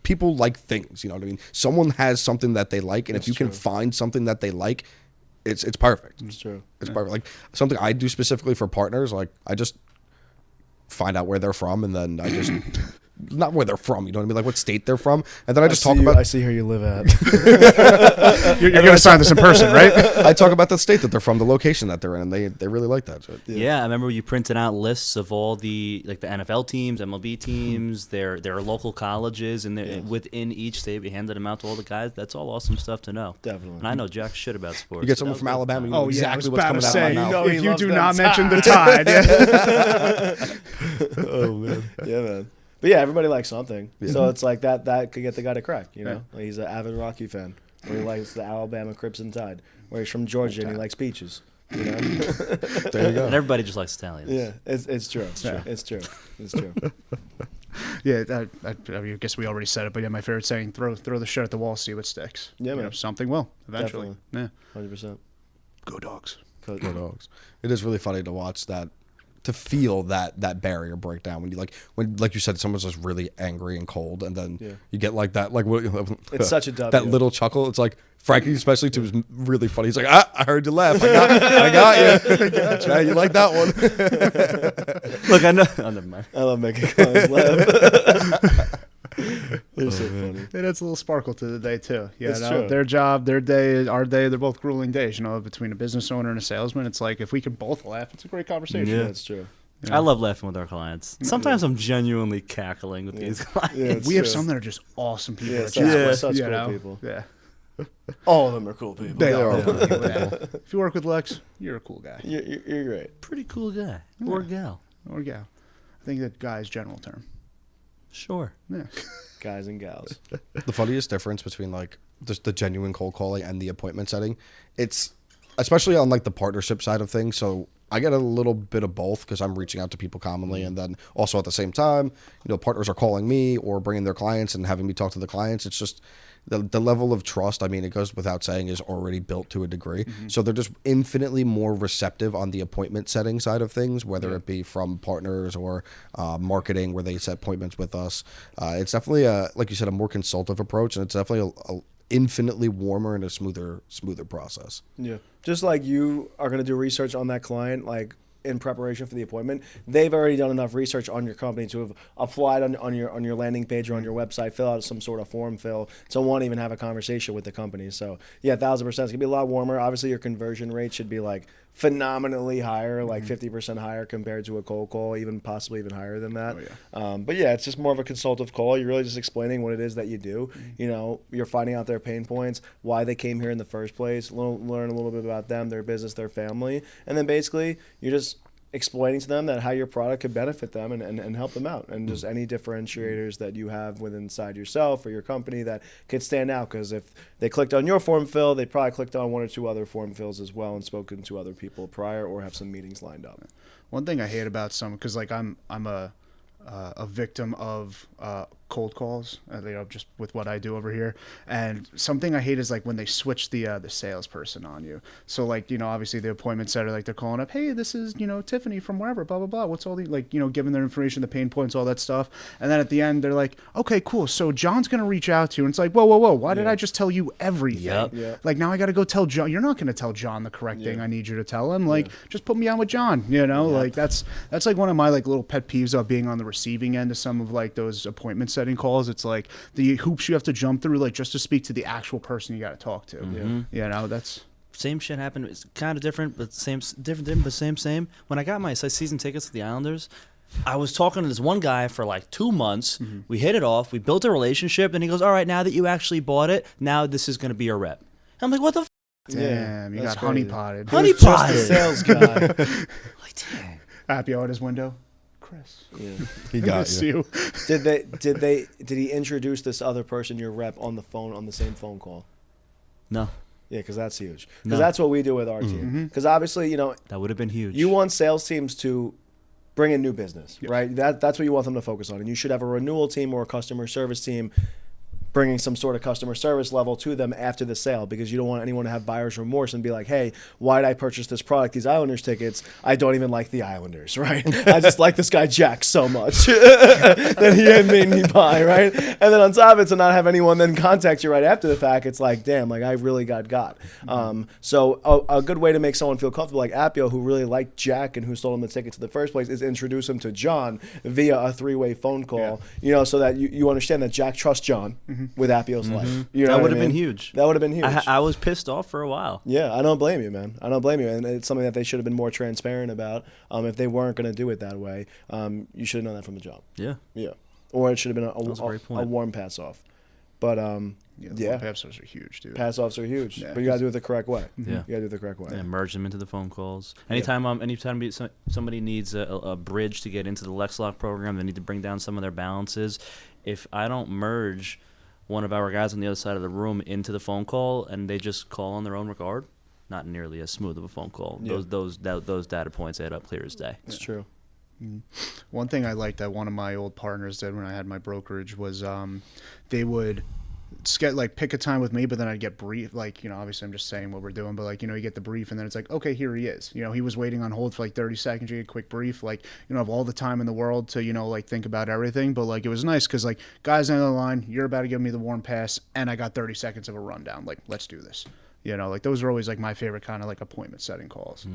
people like things, you know what I mean? Someone has something that they like, and if you can find something that they like, it's perfect. it's true. It's perfect. Like something I do specifically for partners, like I just find out where they're from, and then I just not where they're from, you know what I mean? Like what state they're from, and then I just talk about. I see where you live at. You're going to sign this in person, right? I talk about the state that they're from, the location that they're in, and they really like that shit. Yeah, I remember you printed out lists of all the NFL teams, MLB teams, their local colleges, and within each state. We handed them out to all the guys. That's all awesome stuff to know. Definitely. And I know jack shit about sports. You get so someone that from was good. Alabama, you know Oh, yeah. I was exactly what's about coming to out say, of my you mouth. know, he if you loves do them not mention the Tide. Tide. Yeah. Oh man. Yeah, man. But yeah, everybody likes something. So it's like that could get the guy to crack, you know? Like he's an avid Rocky fan. Or he likes the Alabama Crimson Tide. Or he's from Georgia and he likes peaches. You know? There you go. And everybody just likes Italians. Yeah, it's true. It's true. It's true. Yeah, I guess we already said it, but yeah, my favorite saying: throw the shit at the wall, see what sticks. Yeah, You man. know, something will eventually. Definitely. 100%. Yeah, go dogs. Go dogs. It is really funny to watch that to feel that barrier break down when like you said, someone's just really angry and cold, and then you get like that, like what It's such a W. that little chuckle. It's like Frankie especially too was really funny. He's like, I heard you laugh. I got you. Yeah, you like that one. Look, I know. Oh, never mind. I love making clients laugh. They're so funny. It adds a little sparkle to the day too. Yeah, It's true. their job, their day, our day, they're both grueling days. Between a business owner and a salesman, it's like if we can both laugh, it's a great conversation. Yeah. That's true. I love laughing with our clients. Sometimes I'm genuinely cackling with these clients. Yeah, it's We have true. some that are just awesome people. Yeah, to such, chat cool, with, such you cool know? people. Yeah, All of them are cool people. they are. Yeah. If you work with Lex, you're a cool guy. You're great. Pretty cool guy. Or gal. Or gal. I think that guy is general term. Sure. Yeah. Guys and gals. The funniest difference between like just the genuine cold calling and the appointment setting, it's especially on like the partnership side of things. So I get a little bit of both because I'm reaching out to people commonly, and then also at the same time, partners are calling me or bringing their clients and having me talk to the clients. It's just the level of trust, I mean, it goes without saying, is already built to a degree. So they're just infinitely more receptive on the appointment setting side of things, whether it be from partners or marketing where they set appointments with us. It's definitely, like you said, a more consultative approach, and it's definitely a infinitely warmer and a smoother process. Yeah. Just like you are going to do research on that client, like in preparation for the appointment, they've already done enough research on your company to have applied on your landing page or on your website, fill out some sort of form fill to want to even have a conversation with the company. So yeah, 1,000%. It's gonna be a lot warmer. Obviously, your conversion rate should be like phenomenally higher, like 50% higher compared to a cold call, even possibly even higher than that. But yeah, it's just more of a consultative call. You're really just explaining what it is that you do. You're finding out their pain points, why they came here in the first place, learn a little bit about them, their business, their family, and then basically you're just explaining to them that how your product could benefit them and help them out, and just any differentiators that you have within inside yourself or your company that could stand out. Because if they clicked on your form fill, they probably clicked on one or two other form fills as well and spoken to other people prior or have some meetings lined up. One thing I hate about some, because like I'm a victim of cold calls, just with what I do over here. And something I hate is like when they switch the salesperson on you. So like, obviously the appointment setter, like they're calling up, hey, this is, Tiffany from wherever, blah, blah, blah. What's all the, like, giving their information, the pain points, all that stuff. And then at the end, they're like, okay, cool. So John's going to reach out to you. And it's like, whoa. Why did I just tell you everything? Yep. Yeah. Like now I got to go tell John. You're not going to tell John the correct thing I need you to tell him. Like, just put me on with John, like that's like one of my like little pet peeves of being on the receiving end of some of like those appointment setting calls. It's like the hoops you have to jump through, like just to speak to the actual person you got to talk to. That's Same shit happened. It's kind of different, but different, but same. When I got my season tickets to the Islanders, I was talking to this one guy for like 2 months. We hit it off. We built a relationship, and he goes, "All right, now that you actually bought it, now this is going to be your rep." I'm like, "What the? damn, you that's got honey crazy. potted. Honey Just potted. a sales guy. Like, dang." Happy out his window. Chris, He got miss you. you. Did he introduce this other person, your rep, on the phone on the same phone call? No, Yeah, because that's huge. Because No. that's what we do with our team. Because obviously, that would have been huge. you want sales teams to bring in new business, right? That's what you want them to focus on. And you should have a renewal team or a customer service team bringing some sort of customer service level to them after the sale, because you don't want anyone to have buyer's remorse and be like, hey, why did I purchase this product, these Islanders tickets? I don't even like the Islanders, right? I just like this guy Jack so much that he had made me buy, right? And then on top of it, to not have anyone then contact you right after the fact, it's like, damn, like I really got. So a good way to make someone feel comfortable, like Appio, who really liked Jack and who sold him the tickets in the first place, is introduce him to John via a 3-way phone call, so that you understand that Jack trusts John with Appio's life. You know That what would I have been mean? huge. That would have been huge. I was pissed off for a while. Yeah, I don't blame you, man. I don't blame you. And it's something that they should have been more transparent about. If they weren't going to do it that way, you should have known that from the jump. Yeah. Yeah. Or it should have been was a great a point. warm pass off. But Yeah, pass offs are huge, dude. pass offs are huge. Yeah. But you got to do it the correct way. Yeah. You got to do it the correct way. And merge them into the phone calls. Anytime somebody needs a bridge to get into the LexLock program, they need to bring down some of their balances. If I don't merge one of our guys on the other side of the room into the phone call and they just call on their own regard, not nearly as smooth of a phone call. Yeah. Those data points add up clear as day. It's true. One thing I liked that one of my old partners did when I had my brokerage was they would pick a time with me, but then I'd get brief. Like, obviously I'm just saying what we're doing, but like, you get the brief and then it's like, okay, here he is. He was waiting on hold for like 30 seconds. You get a quick brief. Like, you don't have all the time in the world to, like think about everything. But like, it was nice because like, guys on the line, you're about to give me the warm pass and I got 30 seconds of a rundown. Like, let's do this. Like those are always like my favorite kind of like appointment setting calls.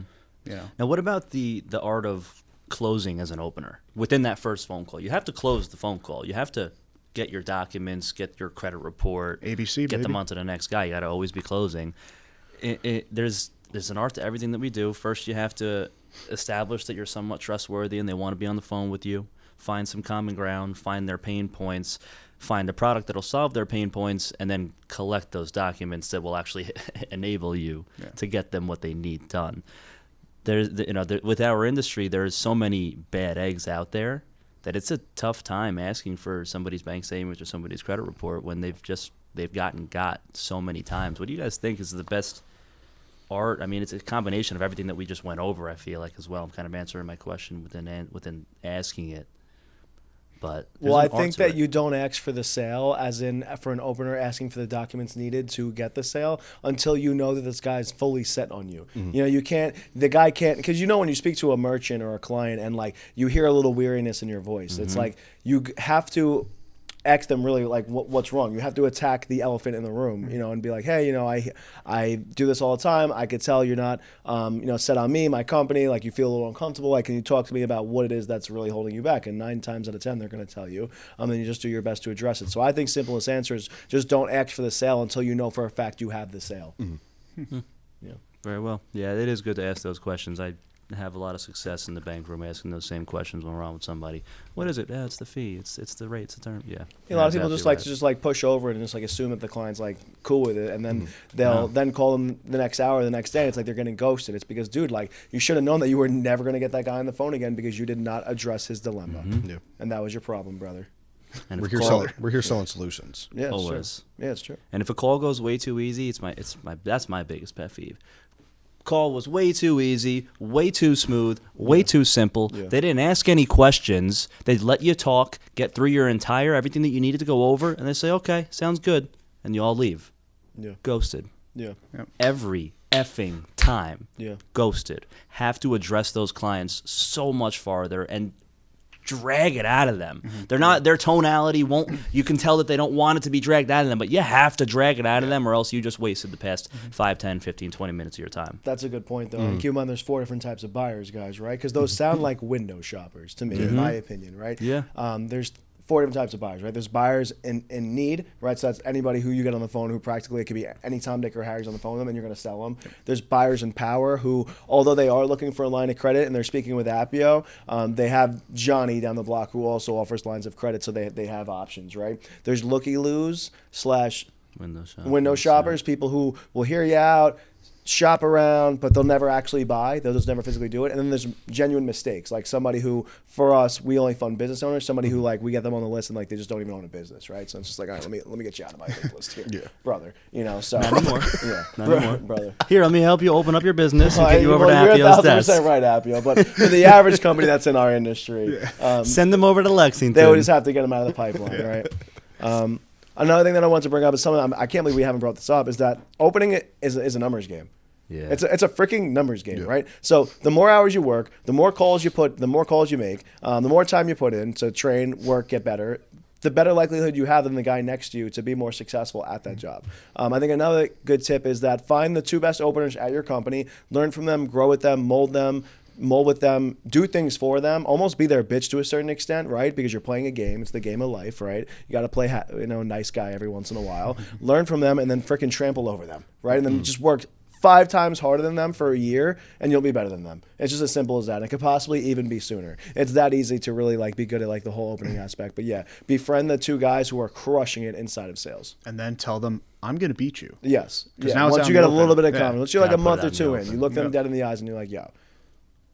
Now, what about the art of closing as an opener within that first phone call? You have to close the phone call. You have to get your documents, get your credit report, ABC, get baby. them onto the next guy. You got to always be closing. There's an art to everything that we do. First, you have to establish that you're somewhat trustworthy and they want to be on the phone with you. Find some common ground, find their pain points, find a product that'll solve their pain points, and then collect those documents that will actually enable you to get them what they need done. With our industry, there's so many bad eggs out there that it's a tough time asking for somebody's bank statements or somebody's credit report when they've got so many times. What do you guys think is the best art? I mean, it's a combination of everything that we just went over, I feel like, as well. I'm kind of answering my question within asking it. But well, I think that you don't ask for the sale, as in for an opener asking for the documents needed to get the sale, until you know that this guy's fully set on you. The guy can't, because when you speak to a merchant or a client and like you hear a little weariness in your voice, it's like you have to ask them really like what's wrong. You have to attack the elephant in the room, and be like, hey, I do this all the time. I could tell you're not, set on me, my company, like you feel a little uncomfortable. Like, can you talk to me about what it is that's really holding you back? And 9 times out of 10, they're going to tell you. And you just do your best to address it. So I think simplest answer is just don't ask for the sale until you know for a fact you have the sale. Yeah, very well. Yeah, it is good to ask those questions. I have a lot of success in the bank room asking those same questions when we're on with somebody. What is it? Yeah, it's the fee. It's the rate. It's the term. Yeah. A lot of people just like to just like push over it and just like assume that the client's like cool with it, and then they'll then call them the next hour, the next day. It's like they're getting ghosted. It's because, dude, like you should have known that you were never going to get that guy on the phone again because you did not address his dilemma, and that was your problem, brother. And we're here selling solutions. Yeah, it's always. True. Yeah, it's true. And if a call goes way too easy, that's my biggest pet peeve. Call was way too easy, way too smooth, way too simple. Yeah. They didn't ask any questions. They let you talk, get through your everything that you needed to go over, and they say, okay, sounds good, and you all leave. Yeah. Ghosted. Yeah. Yep. Every effing time. Yeah. Ghosted. Have to address those clients so much farther and drag it out of them. They're not, their tonality won't, you can tell that they don't want it to be dragged out of them, but you have to drag it out of them or else you just wasted the past 5, 10, 15, 20 minutes of your time. That's a good point, though. And keep in mind, there's 4 different types of buyers, guys, right? Because those sound like window shoppers to me, in my opinion, right? Yeah. There's 4 different types of buyers, right? There's buyers in need, right? So that's anybody who you get on the phone who practically, it could be any Tom, Dick, or Harry's on the phone with them and you're going to sell them. There's buyers in power who, although they are looking for a line of credit and they're speaking with Appio, they have Johnny down the block who also offers lines of credit, so they have options, right? There's looky-loos / window shoppers, people who will hear you out, shop around, but they'll never actually buy. They'll just never physically do it. And then there's genuine mistakes, like somebody who, for us, we only fund business owners. Somebody who, like, we get them on the list and like they just don't even own a business, right? So it's just like, all right, let me get you out of my list here, brother. So not anymore. Yeah, not anymore, brother. Here, let me help you open up your business and get you over to You're Appio's desk. 1,000% right, Appio. But for the average company that's in our industry, Send them over to Lexington. they would just have to get them out of the pipeline, right? Another thing that I want to bring up is something I can't believe we haven't brought this up, is that opening it is a numbers game. Yeah. It's a freaking numbers game, right? So the more hours you work, the more calls you make, the more time you put in to train, work, get better, the better likelihood you have than the guy next to you to be more successful at that job. I think another good tip is that find the 2 best openers at your company, learn from them, grow with them, mold with them, do things for them, almost be their bitch to a certain extent, right? Because you're playing a game. It's the game of life, right? You got to play, nice guy every once in a while. Learn from them and then freaking trample over them, right? And then just work 5 times harder than them for a year and you'll be better than them. It's just as simple as that. It could possibly even be sooner. It's that easy to really like be good at like the whole opening aspect. But yeah, befriend the 2 guys who are crushing it inside of sales. And then tell them, I'm going to beat you. Yes. Yeah. Now it's once out you in get the a little open. bit of confidence, once you're like a Gotta put month it or out 2 in the in, you open. look them dead in the eyes and you're like, yo,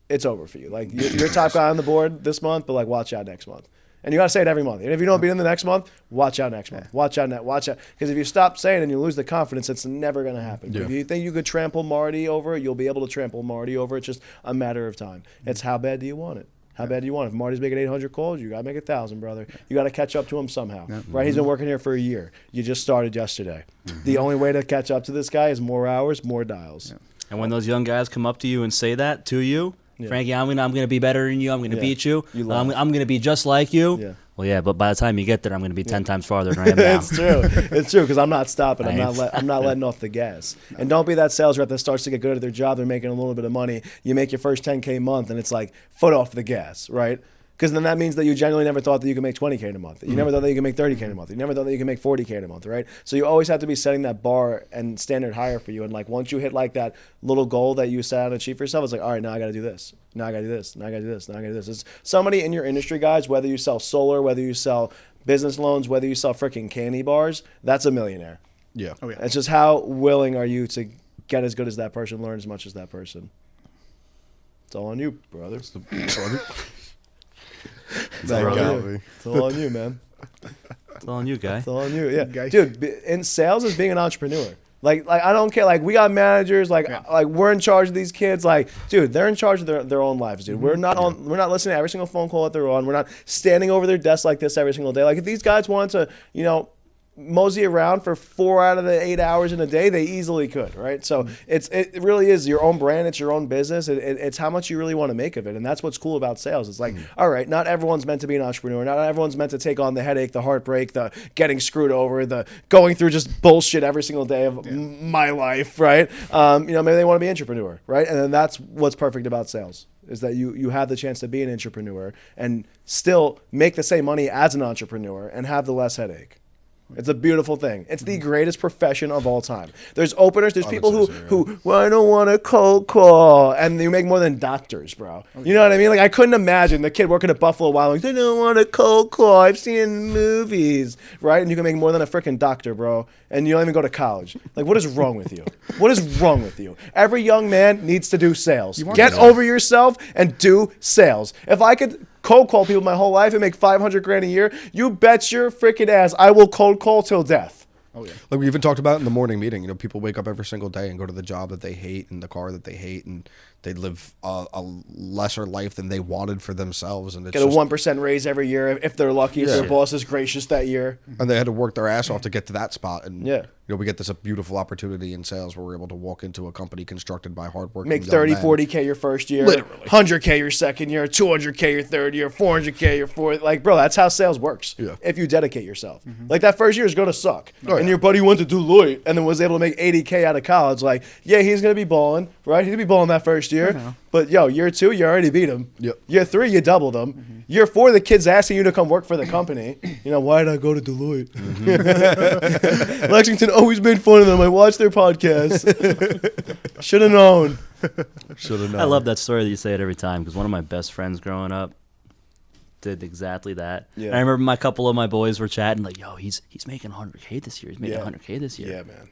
it's over for you. Like you're top guy on the board this month, but like watch out next month. And you got to say it every month. And if you don't beat him the next month, watch out next month. Watch out. Because if you stop saying it and you lose the confidence, it's never going to happen. Yeah. If you think you could trample Marty over it, you'll be able to trample Marty over it. It's just a matter of time. It's how bad do you want it? How bad do you want it? If Marty's making 800 calls, you got to make 1,000, brother. You got to catch up to him somehow, right? He's been working here for a year. You just started yesterday. The only way to catch up to this guy is more hours, more dials. And when those young guys come up to you and say that to you, Frankie, I'm gonna be better than you. I'm gonna beat you. I'm gonna be just like you. Yeah. Well, yeah, but by the time you get there, I'm gonna be 10 times farther than I am now. It's true. It's true because I'm not stopping. I'm not letting off the gas. And don't be that sales rep that starts to get good at their job. They're making a little bit of money. You make your first 10K month, and it's like foot off the gas, right? Because then that means that you genuinely never thought that you could make 20K in a month. You never thought that you could make 30K in a month. You never thought that you could make 40K in a month, right? So you always have to be setting that bar and standard higher for you. And like once you hit like that little goal that you set out to achieve for yourself, it's like, all right, now I got to do this. Now I got to do this. Now I got to do this. Now I got to do this. It's somebody in your industry, guys, whether you sell solar, whether you sell business loans, whether you sell freaking candy bars, that's a millionaire. Yeah. Oh, yeah. It's just how willing are you to get as good as that person, learn as much as that person. It's all on you, brother. It's all on you. It's all on you, man. It's all on you, guy. It's all on you. Yeah, Guy. dude. In sales is being an entrepreneur. Like I don't care. Like we got managers. Like we're in charge of these kids. Like, dude, they're in charge of their own lives, dude. We're not on. We're not listening to every single phone call that they're on. We're not standing over their desk like this every single day. Like if these guys wanted to, mosey around for 4 out of the 8 hours in a day, they easily could, right? So it really is your own brand, it's your own business, it's how much you really want to make of it, and that's what's cool about sales. It's like, all right, not everyone's meant to be an entrepreneur, not everyone's meant to take on the headache, the heartbreak, the getting screwed over, the going through just bullshit every single day of my life, right? Maybe they want to be an entrepreneur, right? And then that's what's perfect about sales. Is that you have the chance to be an entrepreneur and still make the same money as an entrepreneur and have the less headache. It's a beautiful thing. It's the greatest profession of all time. There's openers. There's people who well, I don't want to cold call, and you make more than doctors, bro. You know what I mean? Like I couldn't imagine the kid working at Buffalo Wild Wings. I don't want to cold call. I've seen it in movies, right? And you can make more than a freaking doctor, bro. And you don't even go to college. Like, what is wrong with you? What is wrong with you? Every young man needs to do sales. Get over yourself and do sales. If I could cold call people my whole life and make $500,000 a year, you bet your freaking ass I will cold call till death. Oh yeah. Like we even talked about in the morning meeting, people wake up every single day and go to the job that they hate and the car that they hate, and they live a lesser life than they wanted for themselves. And it's get a 1% raise every year if they're lucky, if their boss is gracious that year. And they had to work their ass off to get to that spot. And yeah. We get this beautiful opportunity in sales where we're able to walk into a company constructed by hardworking make young 30, men. 40K your first year, Literally. 100K your second year, 200K your third year, 400K your fourth. Like, bro, that's how sales works. Yeah. If you dedicate yourself. Like that first year is gonna suck. And your buddy went to Deloitte and then was able to make 80K out of college. Like, yeah, he's gonna be balling, right? He's gonna be balling that first year. But yo, year 2, you already beat him. Yep. Year 3, you doubled him. Year 4, the kid's asking you to come work for the company. Why did I go to Deloitte? Lexington always made fun of them. I watched their podcast. Should have known. Should have known. I love that story that you say it every time because one of my best friends growing up did exactly that. Yeah. And I remember a couple of my boys were chatting like, "Yo, he's making 100K this year. He's making 100K this year." Yeah, man.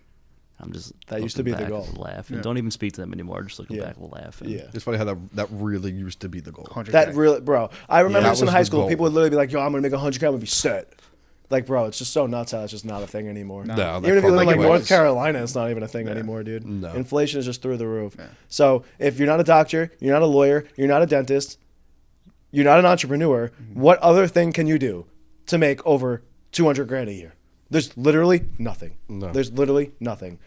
I'm just that used to be the goal. Laughing. Don't even speak to them anymore. Just looking back, we'll laugh. Yeah. It's funny how that really used to be the goal. 100K. That really, bro. I remember this in was high the school. goal. People would literally be like, "Yo, I'm gonna make 100K. I'm gonna be set." Like, bro, it's just so nuts how it's just not a thing anymore. No, Even if you live in like it North was. Carolina, it's not even a thing anymore, dude. No. Inflation is just through the roof. So if you're not a doctor, you're not a lawyer, you're not a dentist, you're not an entrepreneur, what other thing can you do to make over $200,000 a year? There's literally nothing. No. There's literally nothing.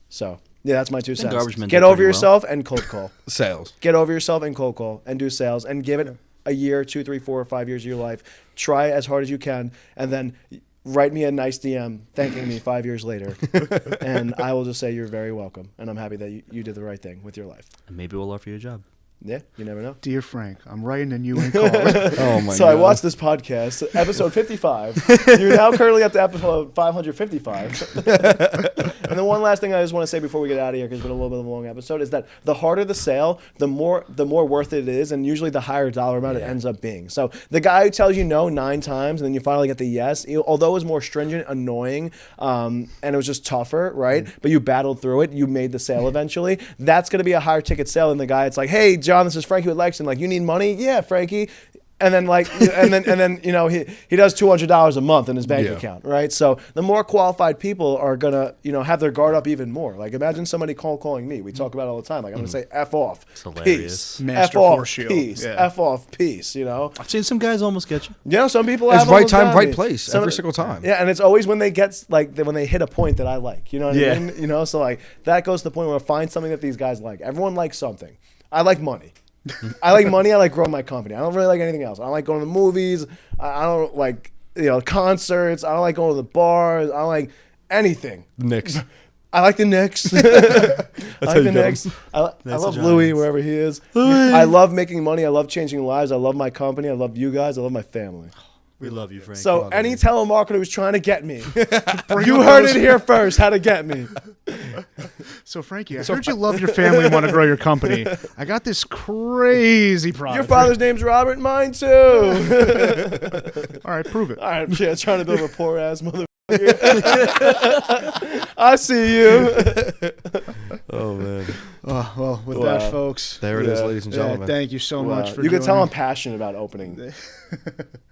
So yeah, that's my 2 cents. garbage men Get do over pretty well. yourself and cold call. Sales. Get over yourself and cold call and do sales and give it a year, 2, 3, 4, 5 years of your life. Try as hard as you can, and then write me a nice DM thanking me 5 years later, and I will just say you're very welcome, and I'm happy that you did the right thing with your life. And maybe we'll offer you a job. Yeah, you never know. Dear Frank, I'm writing and you ain't calling. Oh my So god. I watched this podcast, episode 55. You're now currently up to episode 555. And then one last thing I just want to say before we get out of here, because it's been a little bit of a long episode, is that the harder the sale, the more worth it is, and usually the higher dollar amount it ends up being. So the guy who tells you no 9 times and then you finally get the yes, although it was more stringent, annoying, and it was just tougher, right? But you battled through it, you made the sale eventually. That's going to be a higher ticket sale than the guy. It's like, hey, John, this is Frankie with Lexington. Like, you need money? Yeah, Frankie. And then he does $200 a month in his bank Yeah. account, right? So the more qualified people are gonna have their guard up even more. Like imagine somebody calling me. We talk about it all the time. Like I'm gonna say F off, It's hilarious. peace, Master F off, force shield. peace, Yeah. F off, peace. I've seen some guys almost get you. Some people It's have right almost time, got right me. place every single time. Yeah, and it's always when they when they hit a point that I like. You know what I mean? So like that goes to the point where I find something that these guys like. Everyone likes something. I like money. I like money. I like growing my company. I don't really like anything else. I don't like going to the movies. I don't like concerts. I don't like going to the bars. I don't like anything. Knicks. I like the Knicks. I how like you the get Knicks. 'em. I That's love the Louis Giants. wherever he is. I love making money. I love changing lives. I love my company. I love you guys. I love my family. We love you, Frank. So any telemarketer who's trying to get me, Bring you up heard those- it here first. How to get me? So Frankie, I heard you love your family and want to grow your company. I got this crazy product. Your father's name's Robert. Mine too. All right, prove it. All right, yeah, trying to build a poor ass mother. I see you. Oh man, Oh, well, with Wow. that, folks. there it is, Yeah. ladies and Yeah, gentlemen. thank you so Wow. much for You can tell I'm joining. passionate about opening. This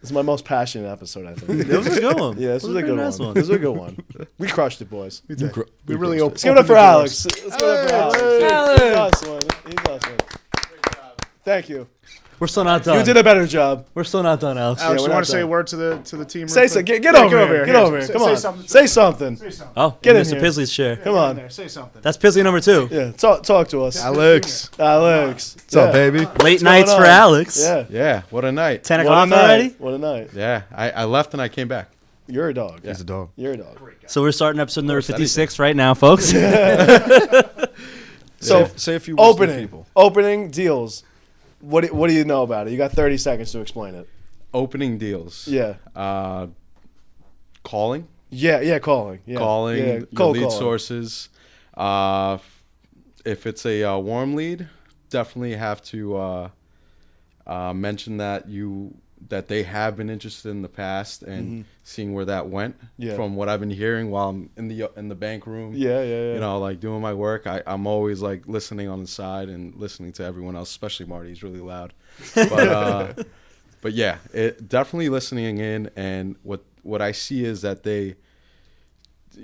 is my most passionate episode, I think. It was a good one. Yeah, this was a very good nice one. This was a good one. We crushed it, boys. We did. gr- We we really crushed opened. Let's give it up for the Alex. doors. Let's give it up for Alex. Alex. He's awesome. He's awesome. Thank you. We're still not done. You did a better job. We're still not done, Alex. Alex, we're you not want to say a done. word to the team? Say real so. quick? Get Yeah, over here. Get over here. Say- Come say on. something. Say something. Say something. Oh, Get in Mr. here. Pisley's chair. Come Get in on. there. Say something. That's Pisley number 2. Yeah. Talk to us. Alex, Alex. what's up, baby? Late nights going for on? Alex. Yeah. Yeah, what a night. 10 What a o'clock night. already? What a night. Yeah, I left and I came back. You're a dog. He's a dog. You're a dog. So we're starting episode number course, anything. 56 right now, folks. So say a few words to the opening people. deals. What do you know about it? You got 30 seconds to explain it. Opening deals. Yeah. Calling. Yeah. Calling. Yeah. Calling. Yeah. Your Cold lead calling. sources. If it's a warm lead, definitely have to mention that they have been interested in the past and seeing where that went. Yeah. From what I've been hearing while I'm in the bank room. Yeah. You know, like doing my work, I'm always like listening on the side and listening to everyone else, especially Marty. He's really loud. But yeah, it definitely listening in. And what I see is that they,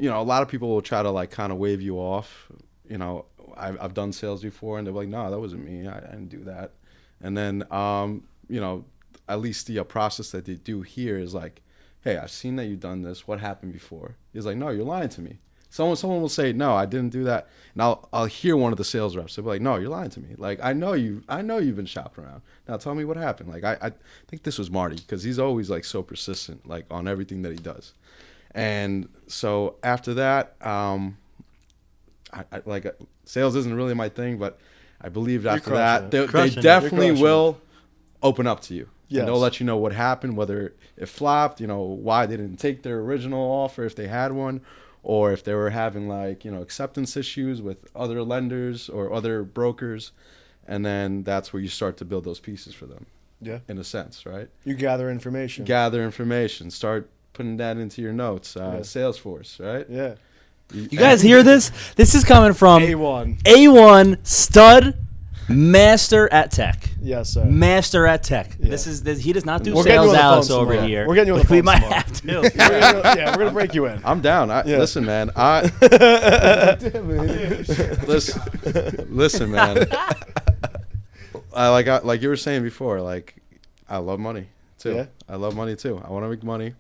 a lot of people will try to like kind of wave you off. I've done sales before, and they're like, no, that wasn't me. I didn't do that. And then, at least the process that they do here is like, hey, I've seen that you've done this. What happened before? He's like, no, you're lying to me. Someone will say, no, I didn't do that. And I'll hear one of the sales reps. They'll be like, no, you're lying to me. Like, I know you've been shopping around. Now tell me what happened. Like, I think this was Marty, because he's always like so persistent, like on everything that he does. And so after that, I sales isn't really my thing, but I believe after that, they Crushing it. definitely You're crushing will open up to you. Yes. And they'll let you know what happened, whether it flopped, why they didn't take their original offer if they had one, or if they were having like, acceptance issues with other lenders or other brokers. And then that's where you start to build those pieces for them, Yeah. in a sense, right? You gather information. Gather information, start putting that into your notes, Salesforce, right? Yeah. You guys hear this? This is coming from A1. A1 stud master at tech. Yes, sir. Master at tech. Yeah. He does not do We're getting you sales, on the Alex, phone over tomorrow. here. We're getting you on the We phone might tomorrow. have to. We're gonna break you in. I'm down. Yeah. Listen, man. Listen, man. Like you were saying before, like I love money too. Yeah. I love money too. I want to make money.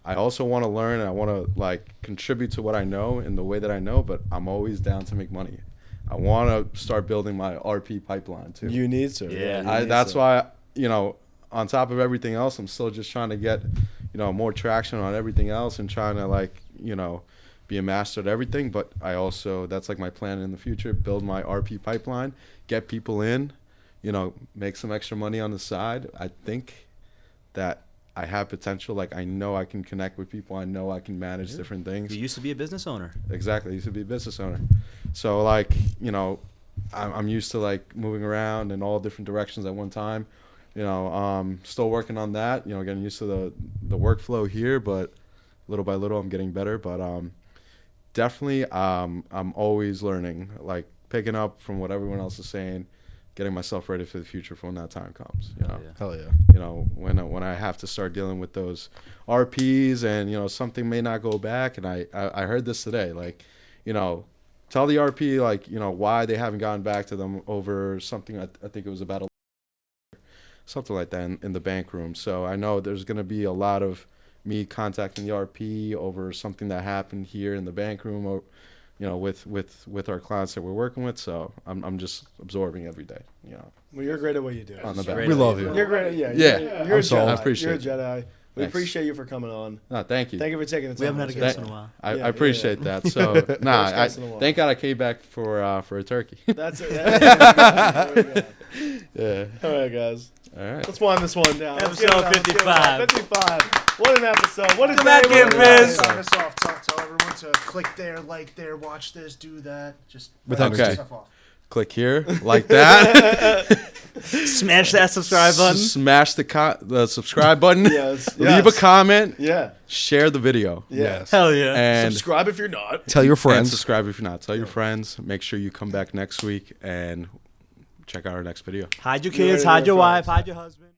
I also want to learn, and I want to like contribute to what I know in the way that I know. But I'm always down to make money. I want to start building my RP pipeline too. You need to. Yeah. you need That's to. why, on top of everything else, I'm still just trying to get, more traction on everything else and trying to like, be a master at everything. But I also, that's like my plan in the future, build my RP pipeline, get people in, make some extra money on the side. I think that I have potential. Like I know I can connect with people. I know I can manage different things. You used to be a business owner. Exactly. I used to be a business owner. So like, I'm used to like moving around in all different directions at one time. Still working on that, getting used to the workflow here, but little by little I'm getting better. But definitely I'm always learning, like picking up from what everyone else is saying, getting myself ready for the future for when that time comes. You know, yeah. Hell yeah. you know, when I have to start dealing with those RPs and, you know, something may not go back. And I heard this today, like, you know, tell the RP, like, you know, why they haven't gotten back to them over something. I think it was about something like that in the bank room. So I know there's going to be a lot of me contacting the RP over something that happened here in the bank room, or, you know, with our clients that we're working with. So I'm just absorbing every day, you know. Well, you're great at what you do. On the back. We love you. You're great. Yeah. Yeah. You're I'm a sold. Jedi. I appreciate You're a it. Jedi. We Thanks. appreciate you for coming on. No, thank you. Thank you for taking the time. We haven't had a to guest do in a it. while. I Yeah, appreciate yeah. that. So nah, First guest in a while. thank God I came back for a turkey. That's it. There we go. Yeah. All right, guys. All right. Let's wind this one down. Let's Episode get it out. Let's get it out. 55. 55. What an episode. What a Come day. back What in, a Fizz. day. Sign us off. Tell everyone to click there, like there, watch this, do that. Just With turn energy. stuff off. Click here like that. Smash that subscribe button. Smash the subscribe button. Yes. Leave Yes. a comment. Yeah. Share the video. Yes. Hell yeah. And Subscribe if you're not. Tell your and friends. subscribe if you're not. Tell your friends. Make sure you come back next week and check out our next video. Hide your You heard kids, it hide here your wife, first. hide your husband.